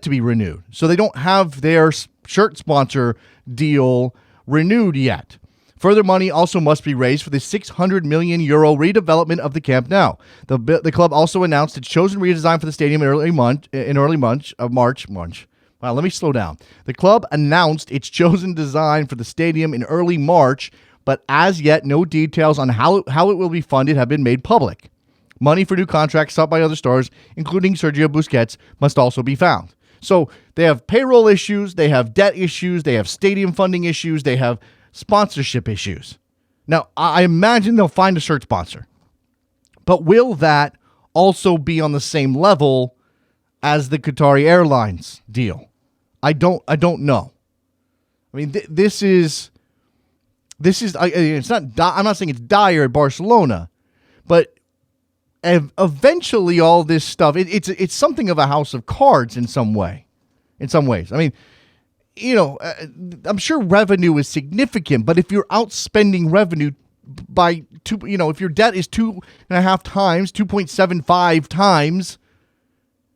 be renewed. So they don't have their shirt sponsor deal renewed yet. Further money also must be raised for the €600 million redevelopment of the Camp Nou. The club also announced its chosen redesign for the stadium in early March. Wow, let me slow down. The club announced its chosen design for the stadium in early March, but as yet, no details on how it will be funded have been made public. Money for new contracts sought by other stars, including Sergio Busquets, must also be found. So they have payroll issues, they have debt issues, they have stadium funding issues, they have sponsorship issues. Now, I imagine they'll find a shirt sponsor, but will that also be on the same level as the Qatari Airlines deal? I don't know. I mean, this is. It's not. I'm not saying it's dire at Barcelona, but eventually, all this stuff. It's something of a house of cards in some way. In some ways, I mean, I'm sure revenue is significant, but if you're outspending revenue by if your debt is 2.5 times, 2.75 times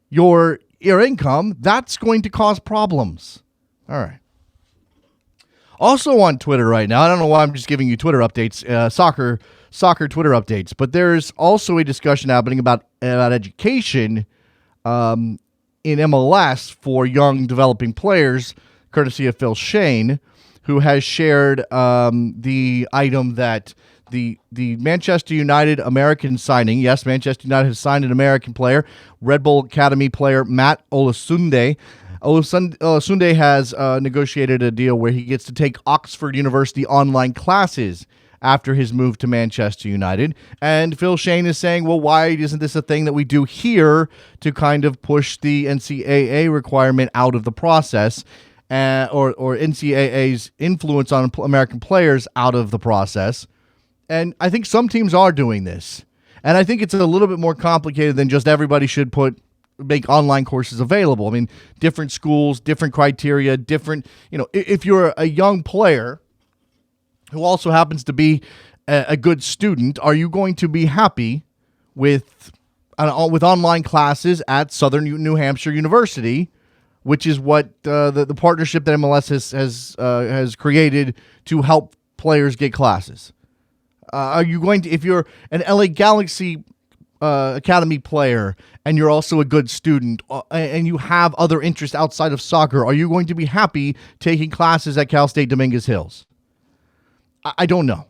your income, that's going to cause problems. All right. Also on Twitter right now, I don't know why I'm just giving you Twitter updates, soccer Twitter updates, but there's also a discussion happening about education in MLS for young developing players, courtesy of Phil Shane, who has shared the item that the Manchester United American signing. Yes, Manchester United has signed an American player, Red Bull Academy player Matt Olasunde. Olasunde has negotiated a deal where he gets to take Oxford University online classes after his move to Manchester United. And Phil Shane is saying, well, why isn't this a thing that we do here to kind of push the NCAA requirement out of the process, or NCAA's influence on American players out of the process? And I think some teams are doing this. And I think it's a little bit more complicated than just everybody should make online courses available. I mean, different schools, different criteria, different, if you're a young player who also happens to be a good student, are you going to be happy with online classes at Southern New Hampshire University, which is what the partnership that MLS has created to help players get classes? Are you going to, if you're an LA Galaxy Academy player and you're also a good student and you have other interests outside of soccer, are you going to be happy taking classes at Cal State Dominguez Hills? I don't know.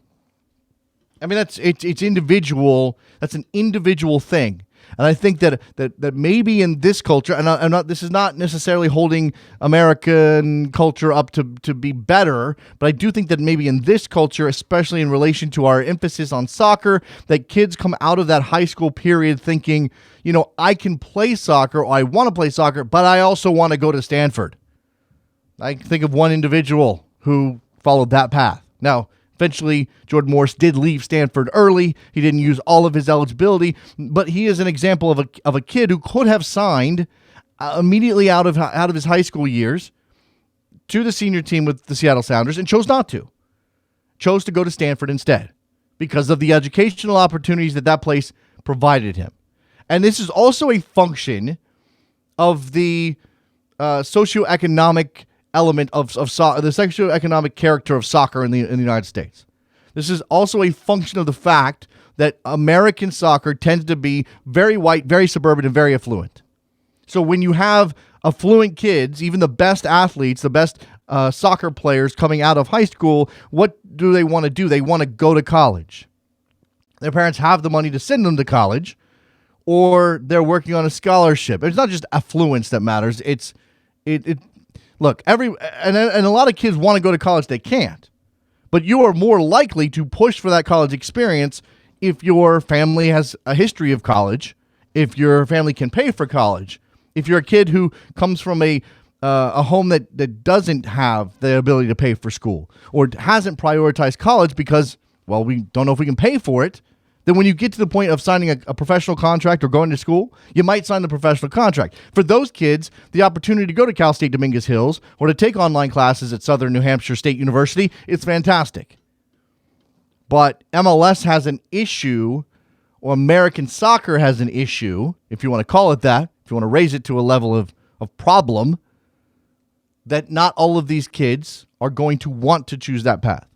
I mean, it's individual. That's an individual thing. And I think that maybe in this culture, and this is not necessarily holding American culture up to be better, but I do think that maybe in this culture, especially in relation to our emphasis on soccer, that kids come out of that high school period thinking, I can play soccer, or I want to play soccer, but I also want to go to Stanford. I think of one individual who followed that path. Now, eventually, Jordan Morris did leave Stanford early. He didn't use all of his eligibility, but he is an example of a kid who could have signed immediately out of his high school years to the senior team with the Seattle Sounders and chose not to. Chose to go to Stanford instead because of the educational opportunities that place provided him. And this is also a function of the socioeconomic element of the socioeconomic character of soccer in the United States. This is also a function of the fact that American soccer tends to be very white, very suburban, and very affluent. So when you have affluent kids, even the best athletes, the best soccer players coming out of high school, what do they want to do? They want to go to college. Their parents have the money to send them to college, or they're working on a scholarship. It's not just affluence that matters. Look, and a lot of kids want to go to college, they can't. But you are more likely to push for that college experience if your family has a history of college, if your family can pay for college, if you're a kid who comes from a a home that doesn't have the ability to pay for school or hasn't prioritized college because, well, we don't know if we can pay for it, then when you get to the point of signing a professional contract or going to school, you might sign the professional contract. For those kids, the opportunity to go to Cal State Dominguez Hills or to take online classes at Southern New Hampshire State University, it's fantastic. But MLS has an issue, or American soccer has an issue, if you want to call it that, if you want to raise it to a level of problem, that not all of these kids are going to want to choose that path.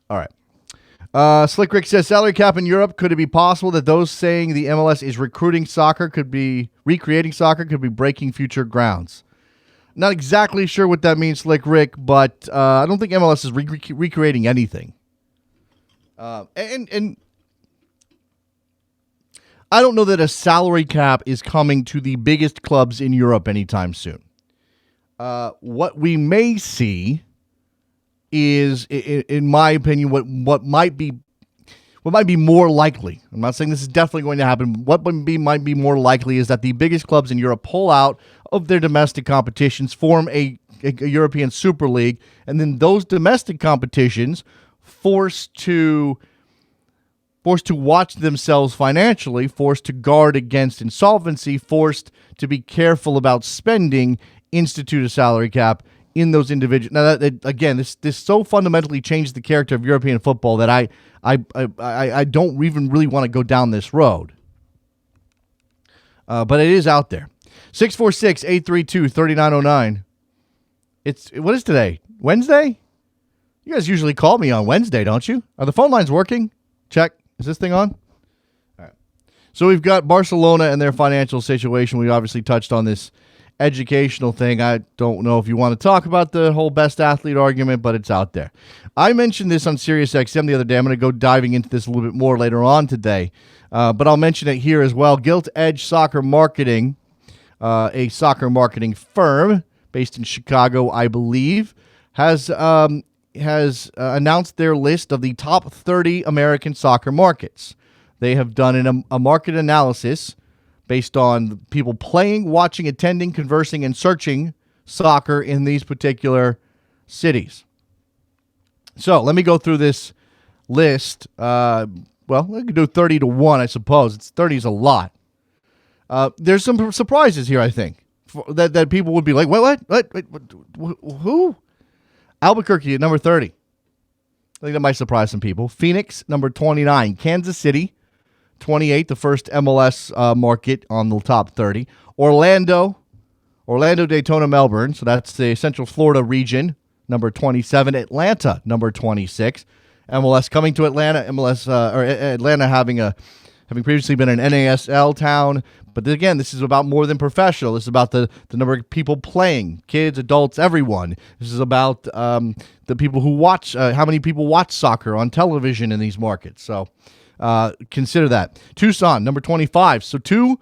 All right. Slick Rick says, salary cap in Europe, could it be possible that those saying the MLS is recreating soccer could be breaking future grounds? Not exactly sure what that means, Slick Rick, but I don't think MLS is recreating anything. And I don't know that a salary cap is coming to the biggest clubs in Europe anytime soon. What we may see is, in my opinion, what might be more likely. I'm not saying this is definitely going to happen. What might be more likely is that the biggest clubs in Europe pull out of their domestic competitions, form a European Super League, and then those domestic competitions forced to watch themselves financially, forced to guard against insolvency, forced to be careful about spending, institute a salary cap in those individuals. Now, again, this so fundamentally changed the character of European football that I don't even really want to go down this road. But it is out there. 646-832-3909. What is today? Wednesday? You guys usually call me on Wednesday, don't you? Are the phone lines working? Check. Is this thing on? All right. So we've got Barcelona and their financial situation. We obviously touched on this educational thing. I don't know if you want to talk about the whole best athlete argument, but it's out there. I mentioned this on SiriusXM the other day. I'm going to go diving into this a little bit more later on today, but I'll mention it here as well. Gilt Edge Soccer Marketing, a soccer marketing firm based in Chicago, I believe, has announced their list of the top 30 American soccer markets. They have done a market analysis based on people playing, watching, attending, conversing, and searching soccer in these particular cities. So let me go through this list. Well, we could do 30 to 1, I suppose. 30 is a lot. There's some surprises here, I think, that people would be like, what, who? Albuquerque at number 30. I think that might surprise some people. Phoenix, number 29. Kansas City, 28, the first MLS market on the top 30. Orlando, Daytona, Melbourne. So that's the Central Florida region, number 27. Atlanta, number 26. MLS coming to Atlanta. Atlanta having previously been an NASL town. But again, this is about more than professional. This is about the number of people playing, kids, adults, everyone. This is about the people who watch, how many people watch soccer on television in these markets. So consider that. Tucson, number 25. So two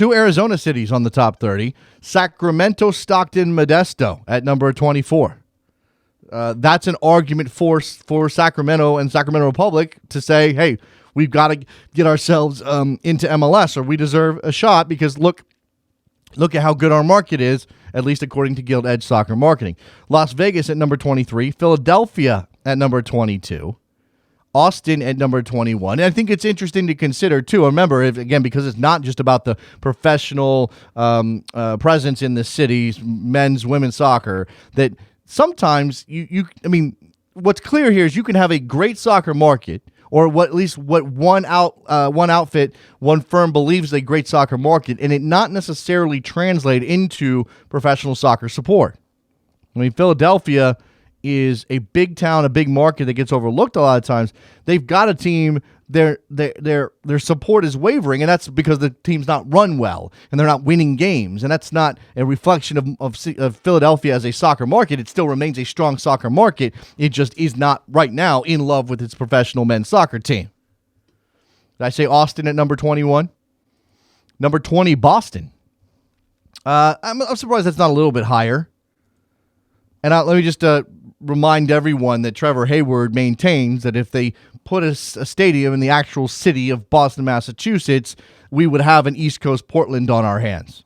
Arizona cities on the top 30. Sacramento, Stockton, Modesto at number 24. That's an argument for Sacramento and Sacramento Republic to say, hey, we've got to get ourselves into MLS, or we deserve a shot because look at how good our market is, at least according to Gilt Edge Soccer Marketing. Las Vegas at number 23, Philadelphia at number 22, Austin at number 21. And I think it's interesting to consider, too. Remember, because it's not just about the professional presence in the cities, men's, women's soccer, that sometimes what's clear here is you can have a great soccer market, or at least what one outfit, one firm believes is a great soccer market, and it not necessarily translate into professional soccer support. I mean, Philadelphia is a big town, a big market that gets overlooked a lot of times. They've got a team. Their support is wavering, and that's because the team's not run well and they're not winning games. And that's not a reflection of Philadelphia as a soccer market. It still remains a strong soccer market. It just is not right now in love with its professional men's soccer team. Did I say Austin at number 21? Number 20, Boston. I'm surprised that's not a little bit higher. And let me just remind everyone that Trevor Hayward maintains that if they put a stadium in the actual city of Boston, Massachusetts, we would have an East Coast Portland on our hands.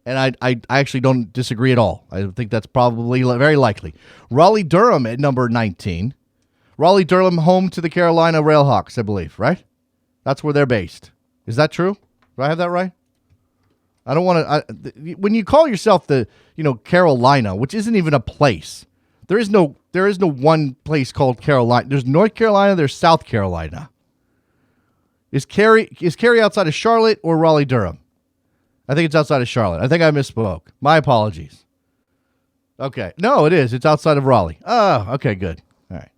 And I actually don't disagree at all. I think that's probably very likely. Raleigh-Durham at number 19. Raleigh-Durham home to the Carolina Railhawks, I believe, right? That's where they're based. Is that true? Do I have that right? I don't want to. When you call yourself the, Carolina, which isn't even a place, there is no one place called Carolina. There's North Carolina. There's South Carolina. Is Cary outside of Charlotte or Raleigh-Durham? I think it's outside of Charlotte. I think I misspoke. My apologies. Okay. No, it is. It's outside of Raleigh. Oh, okay, good. All right.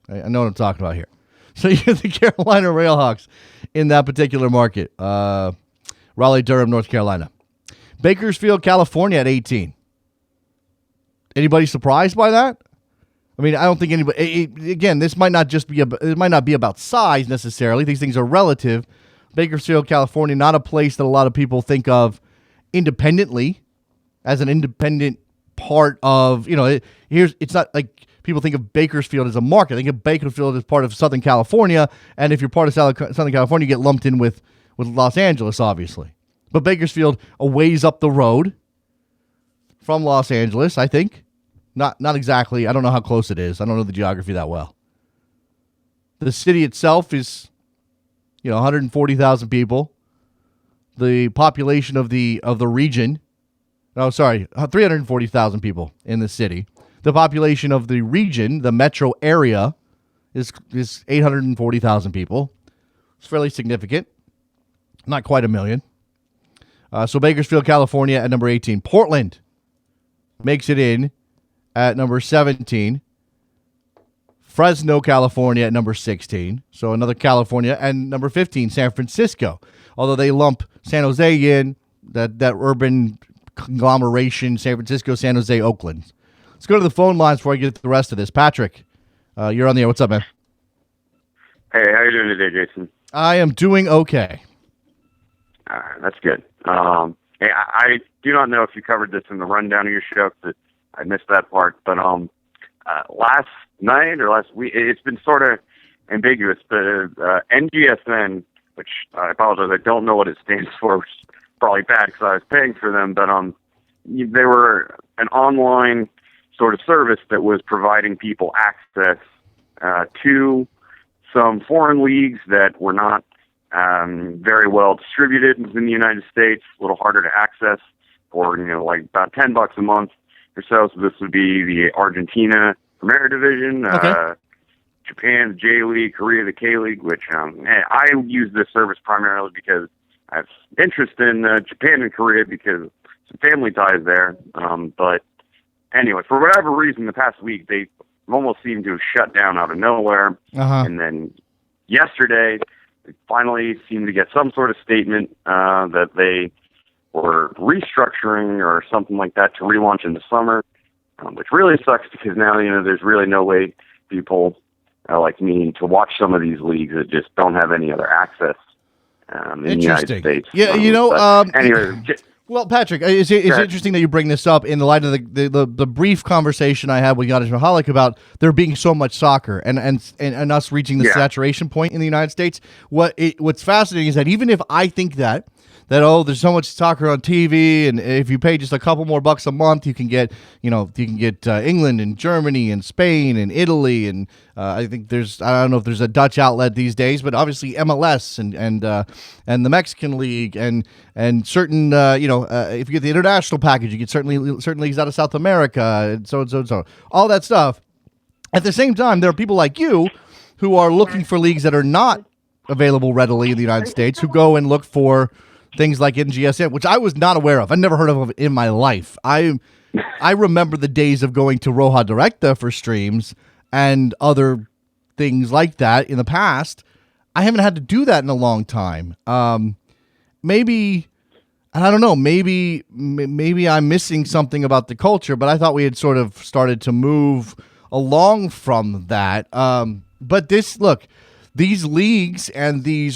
I know what I'm talking about here. So you have the Carolina Railhawks in that particular market. Raleigh-Durham, North Carolina. Bakersfield, California at 18. Anybody surprised by that? I mean, I don't think anybody. Again, this might not just be it might not be about size necessarily. These things are relative. Bakersfield, California, not a place that a lot of people think of independently as an independent part of. It's not like people think of Bakersfield as a market. They think of Bakersfield as part of Southern California, and if you're part of Southern California, you get lumped in with Los Angeles, obviously. But Bakersfield, a ways up the road from Los Angeles, I think. Not exactly. I don't know how close it is. I don't know the geography that well. The city itself is, 140,000 people. The population of the region, 340,000 people in the city. The population of the region, the metro area, is 840,000 people. It's fairly significant. Not quite a million. So Bakersfield, California at number 18. Portland makes it in at number 17. Fresno, California at number 16. So another California. And number 15, San Francisco. Although they lump San Jose in, that urban conglomeration, San Francisco, San Jose, Oakland. Let's go to the phone lines before I get to the rest of this. Patrick, you're on the air. What's up, man? Hey, how you doing today, Jason? I am doing okay. All right, that's good. Hey, I do not know if you covered this in the rundown of your show, because I missed that part. But last night or last week, it's been sort of ambiguous. But NGSN, which I apologize, I don't know what it stands for, which is probably bad because I was paying for them. But they were an online sort of service that was providing people access to some foreign leagues that were not very well distributed in the United States, a little harder to access, for like about $10 a month or so. So this would be the Argentina Primera Division, Japan, the J League, Korea, the K League. Which I use this service primarily because I have interest in Japan and Korea because some family ties there. But anyway, for whatever reason, the past week they almost seemed to have shut down out of nowhere, and then yesterday. They finally seemed to get some sort of statement that they were restructuring or something like that to relaunch in the summer, which really sucks because now, there's really no way people like me to watch some of these leagues that just don't have any other access in the United States. Yeah, anyway. Well, Patrick, it's interesting that you bring this up in the light of the brief conversation I had with Janis Mahalik about there being so much soccer and us reaching the saturation point in the United States. What's fascinating is that even if I think that there's so much soccer on TV, and if you pay just a couple more bucks a month, you can get England and Germany and Spain and Italy, and I think I don't know if there's a Dutch outlet these days, but obviously MLS and the Mexican League and certain if you get the international package, you get certain leagues out of South America and so all that stuff. At the same time, there are people like you who are looking for leagues that are not available readily in the United States, who go and look for things like NGSN, which I was not aware of. I'd never heard of it in my life. I remember the days of going to Roja Directa for streams and other things like that in the past. I haven't had to do that in a long time. Maybe, I don't know, maybe I'm missing something about the culture, but I thought we had sort of started to move along from that. But these leagues and the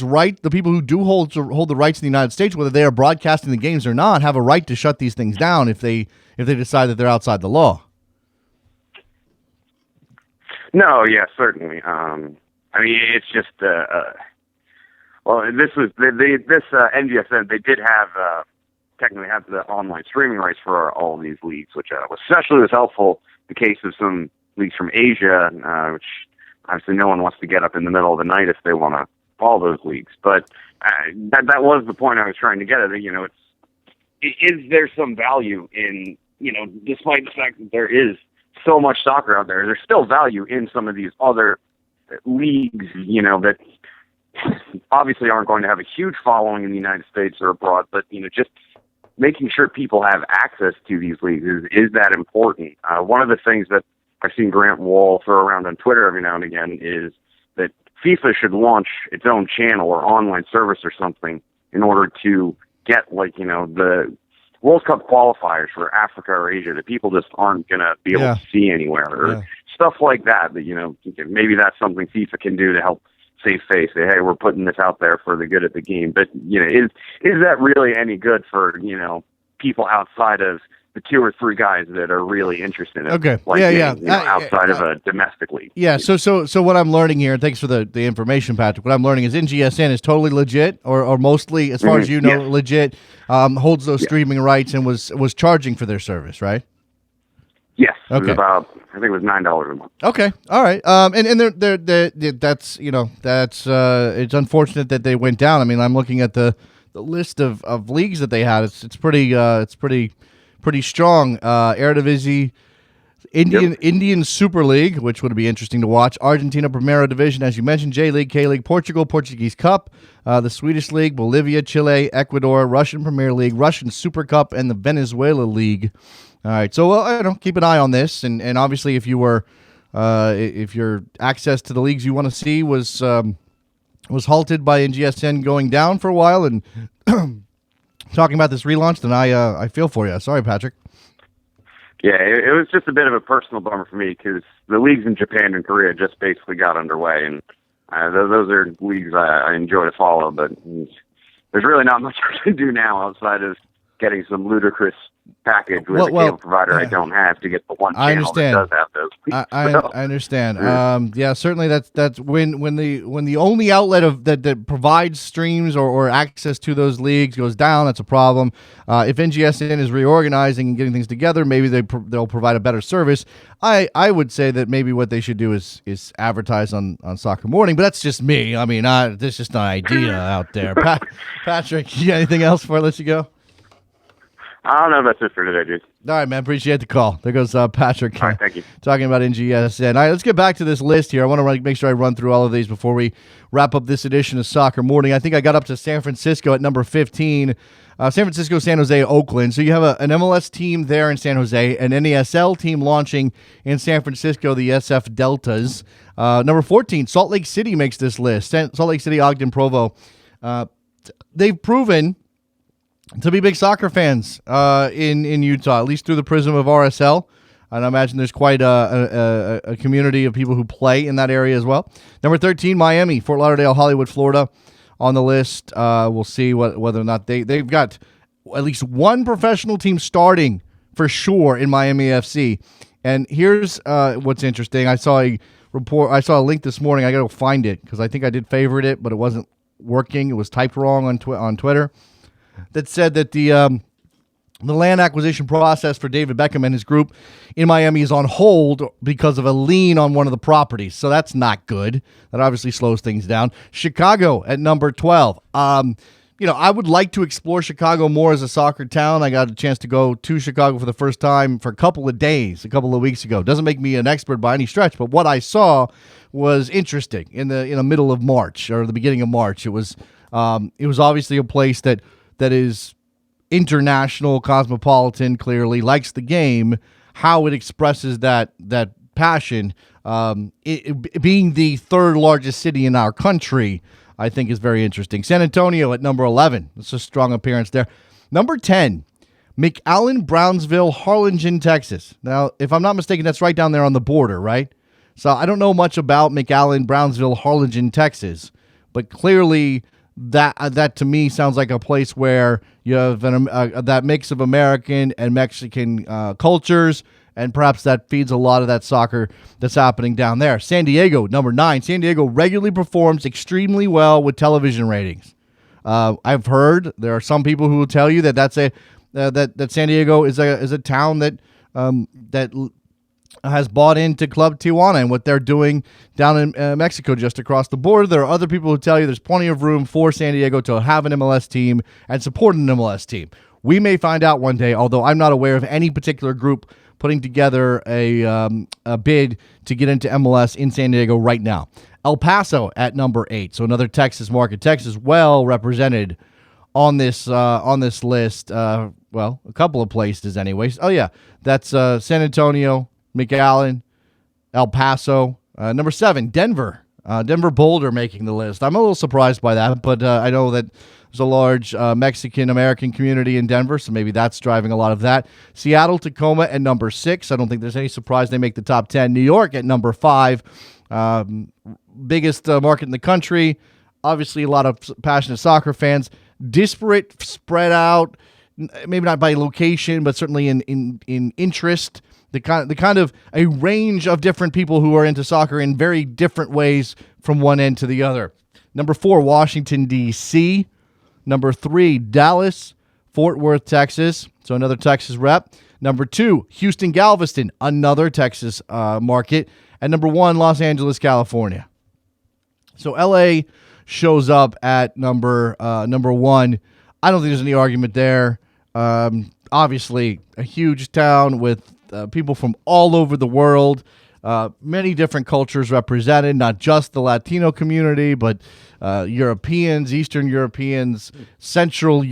people who do hold the rights in the United States, whether they are broadcasting the games or not, have a right to shut these things down if they decide that they're outside the law. No, yeah, certainly. It's just this NGSN. They did have technically have the online streaming rights for all of these leagues, which especially was helpful in the case of some leagues from Asia, which obviously no one wants to get up in the middle of the night if they want to follow those leagues. But that was the point I was trying to get at. Is there some value in, despite the fact that there is so much soccer out there, there's still value in some of these other leagues, that obviously aren't going to have a huge following in the United States or abroad, but, just making sure people have access to these leagues is that important. One of the things that I've seen Grant Wall throw around on Twitter every now and again is that FIFA should launch its own channel or online service or something in order to get, the World Cup qualifiers for Africa or Asia that people just aren't going to be able to see anywhere, or stuff like that, maybe that's something FIFA can do to help save face. Say, hey, we're putting this out there for the good of the game. But, is that really any good for, people outside of the 2 or 3 guys that are really interested in it? Okay. Outside of a domestic league. Yeah. So what I'm learning here, and thanks for the information, Patrick. What I'm learning is NGSN is totally legit, or mostly, as far as you know, legit. Holds those streaming rights and was charging for their service, right? Yes. It Okay. was about, I think it was $9 a month. Okay. All right. And that's it's unfortunate that they went down. I mean, I'm looking at the list of leagues that they had. It's pretty strong. Eredivisie, Indian Super League, which would be interesting to watch. Argentina Primera Division, as you mentioned, J League, K League, Portugal, Portuguese Cup, the Swedish League, Bolivia, Chile, Ecuador, Russian Premier League, Russian Super Cup, and the Venezuela League. All right, so keep an eye on this, and obviously if your access to the leagues you want to see was halted by NGSN going down for a while, and talking about this relaunch, then I feel for you. Sorry, Patrick. Yeah, it was just a bit of a personal bummer for me because the leagues in Japan and Korea just basically got underway, and those are leagues I enjoy to follow, but there's really not much I can do now outside of getting some ludicrous package with a cable provider I don't have to get the one channel that does have those. I understand. Certainly that's when the only outlet that provides streams or access to those leagues goes down, that's a problem. If NGSN is reorganizing and getting things together, maybe they'll provide a better service. I would say that maybe what they should do is advertise on Soccer Morning, but that's just me. I mean, there's just an idea out there. Patrick, you got anything else before I let you go? I don't know. That's it for today, dude. All right, man. Appreciate the call. There goes Patrick. All right, thank you. Talking about NGSN. All right, let's get back to this list here. I want to make sure I run through all of these before we wrap up this edition of Soccer Morning. I think I got up to San Francisco at number 15. San Francisco, San Jose, Oakland. So you have an MLS team there in San Jose, an NASL team launching in San Francisco, the SF Deltas. Number 14, Salt Lake City makes this list. Salt Lake City, Ogden, Provo. They've proven to be big soccer fans in Utah, at least through the prism of RSL. And I imagine there's quite a community of people who play in that area as well. Number 13, Miami, Fort Lauderdale, Hollywood, Florida on the list. We'll see whether or not they've got at least one professional team starting for sure in Miami FC. And here's what's interesting. I saw a link this morning. I got to go find it because I think I did favorite it, but it wasn't working. It was typed wrong on Twitter. That said that the land acquisition process for David Beckham and his group in Miami is on hold because of a lien on one of the properties. So that's not good. That obviously slows things down. Chicago at number 12. I would like to explore Chicago more as a soccer town. I got a chance to go to Chicago for the first time for a couple of days, a couple of weeks ago. Doesn't make me an expert by any stretch, but what I saw was interesting in the middle of March or the beginning of March. It was obviously a place that is international, cosmopolitan, clearly likes the game. How it expresses that passion, being the third largest city in our country, I think is very interesting. San Antonio at number 11. It's a strong appearance there. Number 10, McAllen, Brownsville, Harlingen, Texas. Now, if I'm not mistaken, that's right down there on the border, right? So I don't know much about McAllen, Brownsville, Harlingen, Texas, but clearly that to me sounds like a place where you have that mix of American and Mexican cultures, and perhaps that feeds a lot of that soccer that's happening down there. San Diego, number 9. San Diego regularly performs extremely well with television ratings. I've heard there are some people who will tell you that that San Diego is a town that has bought into Club Tijuana and what they're doing down in Mexico just across the border. There are other people who tell you there's plenty of room for San Diego to have an MLS team and support an MLS team. We may find out one day, although I'm not aware of any particular group putting together a bid to get into MLS in San Diego right now. El Paso at number 8, so another Texas market. Texas well represented on this list. Well, a couple of places anyways. Oh yeah, that's San Antonio, McAllen, El Paso. Number 7, Denver. Denver Boulder making the list. I'm a little surprised by that, but I know that there's a large Mexican-American community in Denver, so maybe that's driving a lot of that. Seattle, Tacoma at number 6. I don't think there's any surprise they make the top 10. New York at number 5. Biggest market in the country. Obviously, a lot of passionate soccer fans. Disparate, spread out, maybe not by location, but certainly in interest. The kind of a range of different people who are into soccer in very different ways from one end to the other. Number 4, Washington, D.C. Number 3, Dallas, Fort Worth, Texas. So another Texas rep. Number 2, Houston, Galveston, another Texas market. And number 1, Los Angeles, California. So L.A. shows up at number 1. I don't think there's any argument there. Obviously, a huge town with people from all over the world, many different cultures represented, not just the Latino community, but Europeans, Eastern Europeans, Central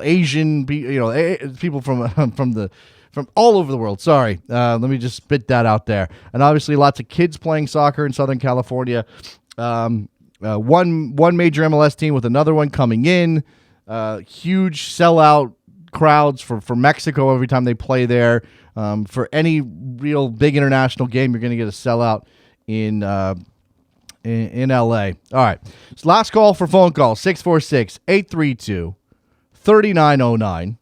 Asian, people from all over the world. Sorry, let me just spit that out there. And obviously, lots of kids playing soccer in Southern California. One major MLS team with another one coming in. Huge sellout crowds for Mexico every time they play there. For any real big international game, you're going to get a sellout in LA. All right. So last call for phone call, 646-832-3909.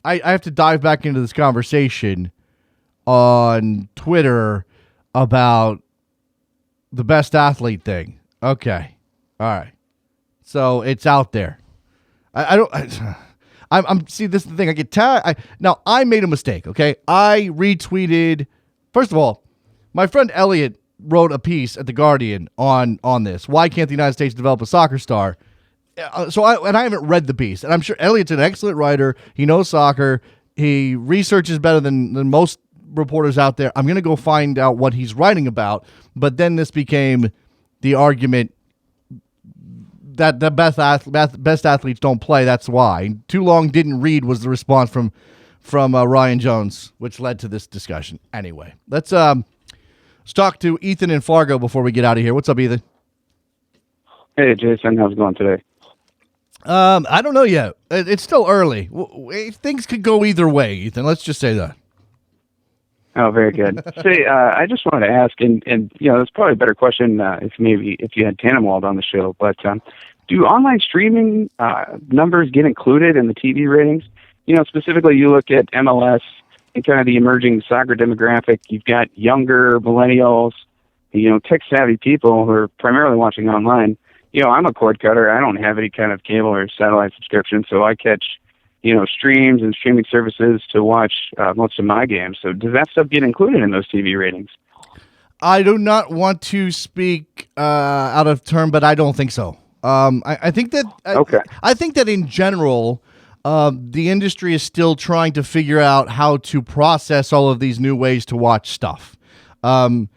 I have to dive back into this conversation on Twitter about the best athlete thing. Okay. All right. So it's out there. I'm see, this is the thing. I get tagged. Now, I made a mistake, okay? I retweeted. First of all, my friend Elliot wrote a piece at The Guardian on this. Why can't the United States develop a soccer star? I haven't read the piece. And I'm sure Elliot's an excellent writer. He knows soccer. He researches better than most reporters out there. I'm going to go find out what he's writing about. But then this became the argument that the best athletes don't play. That's why. Too long didn't read was the response from Ryan Jones, which led to this discussion. Anyway, let's talk to Ethan in Fargo before we get out of here. What's up, Ethan? Hey, Jason. How's it going today? I don't know yet. It's still early. Things could go either way, Ethan. Let's just say that. Oh, very good. Say, I just wanted to ask, and it's probably a better question if you had Tannenwald on the show, but do online streaming numbers get included in the TV ratings? Specifically, you look at MLS and kind of the emerging soccer demographic. You've got younger millennials, tech-savvy people who are primarily watching online. I'm a cord cutter. I don't have any kind of cable or satellite subscription, so I catch streams and streaming services to watch most of my games. So does that stuff get included in those TV ratings? I do not want to speak out of turn, but I don't think so. I think that okay. I think that in general, the industry is still trying to figure out how to process all of these new ways to watch stuff. I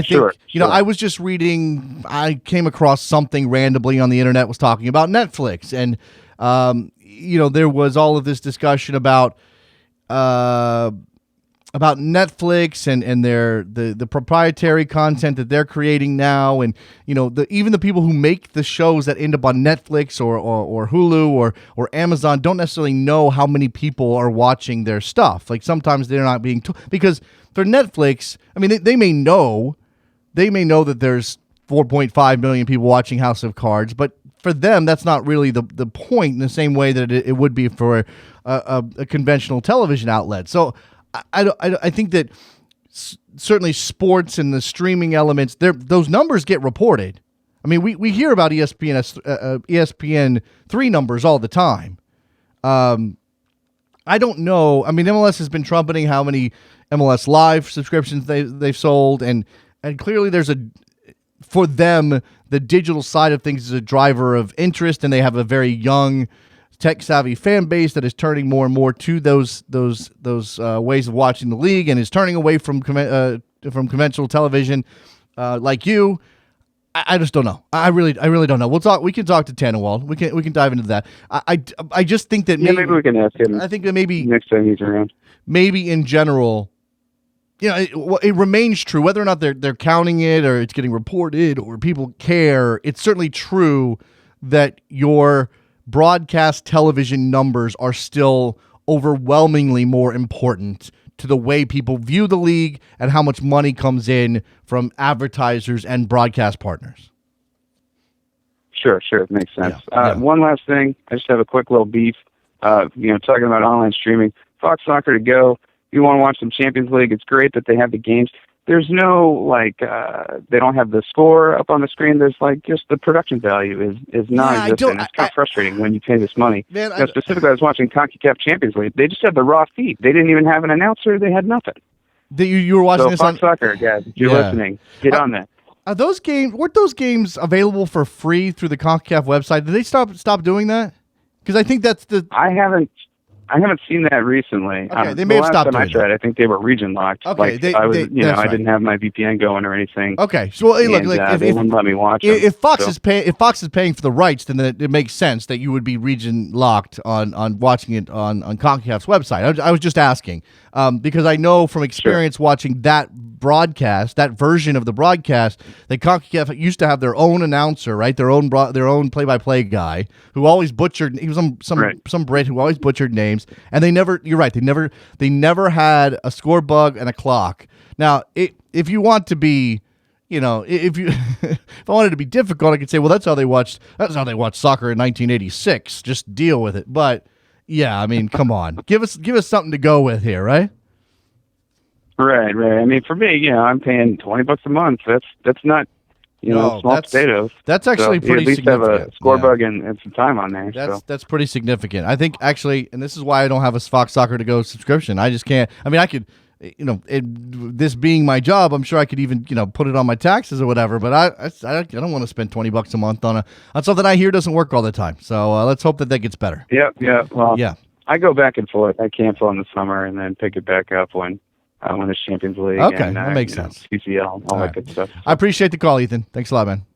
think, sure. I was just reading, I came across something randomly on the internet was talking about Netflix, and there was all of this discussion about Netflix and the proprietary content that they're creating now, and even the people who make the shows that end up on Netflix or Hulu or Amazon don't necessarily know how many people are watching their stuff. Like sometimes they're not being because for Netflix, I mean they may know that there's 4.5 million people watching House of Cards, but for them, that's not really the point in the same way that it would be for a conventional television outlet. So I think that certainly sports and the streaming elements, those numbers get reported. I mean, we hear about ESPN 3 numbers all the time. I don't know. I mean, MLS has been trumpeting how many MLS Live subscriptions they've sold, and clearly for them, the digital side of things is a driver of interest, and they have a very young, tech-savvy fan base that is turning more and more to those ways of watching the league, and is turning away from conventional television, like you. I just don't know. I really don't know. We can talk to Tannenwald. We can dive into that. I just think that maybe we can ask him. I think that maybe next time he's around. Maybe in general, it remains true whether or not they're counting it or it's getting reported or people care. It's certainly true that your broadcast television numbers are still overwhelmingly more important to the way people view the league and how much money comes in from advertisers and broadcast partners. Sure, it makes sense. Yeah. One last thing, I just have a quick little beef. Talking about online streaming, Fox Soccer to go. If you want to watch some Champions League, it's great that they have the games. There's no they don't have the score up on the screen. There's just the production value is non-existent. It's kind of frustrating when you pay this money. Man, specifically, I was watching CONCACAF Champions League. They just had the raw feed. They didn't even have an announcer. They had nothing. You were watching this Fox on Soccer, guys. If you're listening, get on that. Weren't those games available for free through the CONCACAF website? Did they stop doing that? Because I think that's I haven't seen that recently. Okay, they may have stopped doing that. I think they were region locked. Okay, I didn't have my VPN going or anything. Okay, so hey, look, they wouldn't let me watch if Fox is paying for the rights, then it makes sense that you would be region locked on watching it on CONCACAF's website. I was just asking because I know from experience watching that broadcast, that version of the broadcast, that CONCACAF used to have their own announcer, right? Their own play-by-play guy who always butchered. He was some Brit who always butchered names. And they never. You're right. They never had a score bug and a clock. Now, if you want to be, if I wanted to be difficult, I could say, well, that's how they watched soccer in 1986. Just deal with it. But yeah, I mean, come on, give us something to go with here, right? Right. I mean, for me, I'm paying $20 a month. That's not. Small potatoes. That's actually pretty at least significant. Have a score bug and some time on there. That's pretty significant. I think actually, and this is why I don't have a Fox Soccer to Go subscription. I just can't. I mean, I could, this being my job, I'm sure I could even, put it on my taxes or whatever. But I don't want to spend $20 a month on something I hear doesn't work all the time. So let's hope that gets better. Yeah. Well, yeah. I go back and forth. I cancel in the summer and then pick it back up when it's Champions League. Okay, that makes sense. CCL, all that good stuff. I appreciate the call, Ethan. Thanks a lot, man.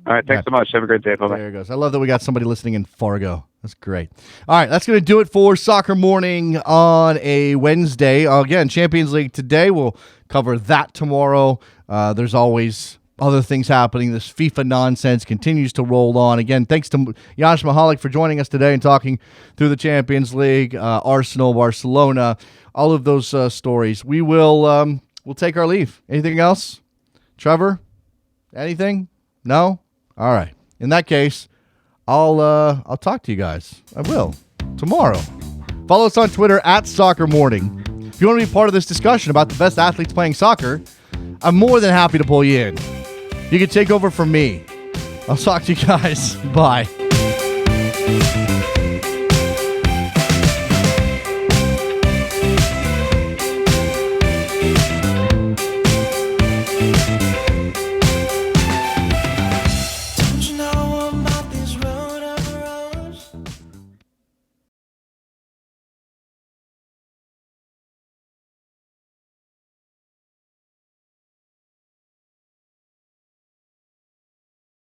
All right, thanks so much. Have a great day. Bye-bye. There it goes. I love that we got somebody listening in Fargo. That's great. All right, that's going to do it for Soccer Morning on a Wednesday. Again, Champions League today. We'll cover that tomorrow. There's always other things happening. This FIFA nonsense continues to roll on. Again, thanks to Janos Mahalik for joining us today and talking through the Champions League, Arsenal, Barcelona, all of those stories. We will we'll take our leave. Anything else? Trevor? Anything? No? All right. In that case, I'll talk to you guys. I will. Tomorrow. Follow us on Twitter @SoccerMorning. If you want to be part of this discussion about the best athletes playing soccer, I'm more than happy to pull you in. You can take over from me. I'll talk to you guys. Bye.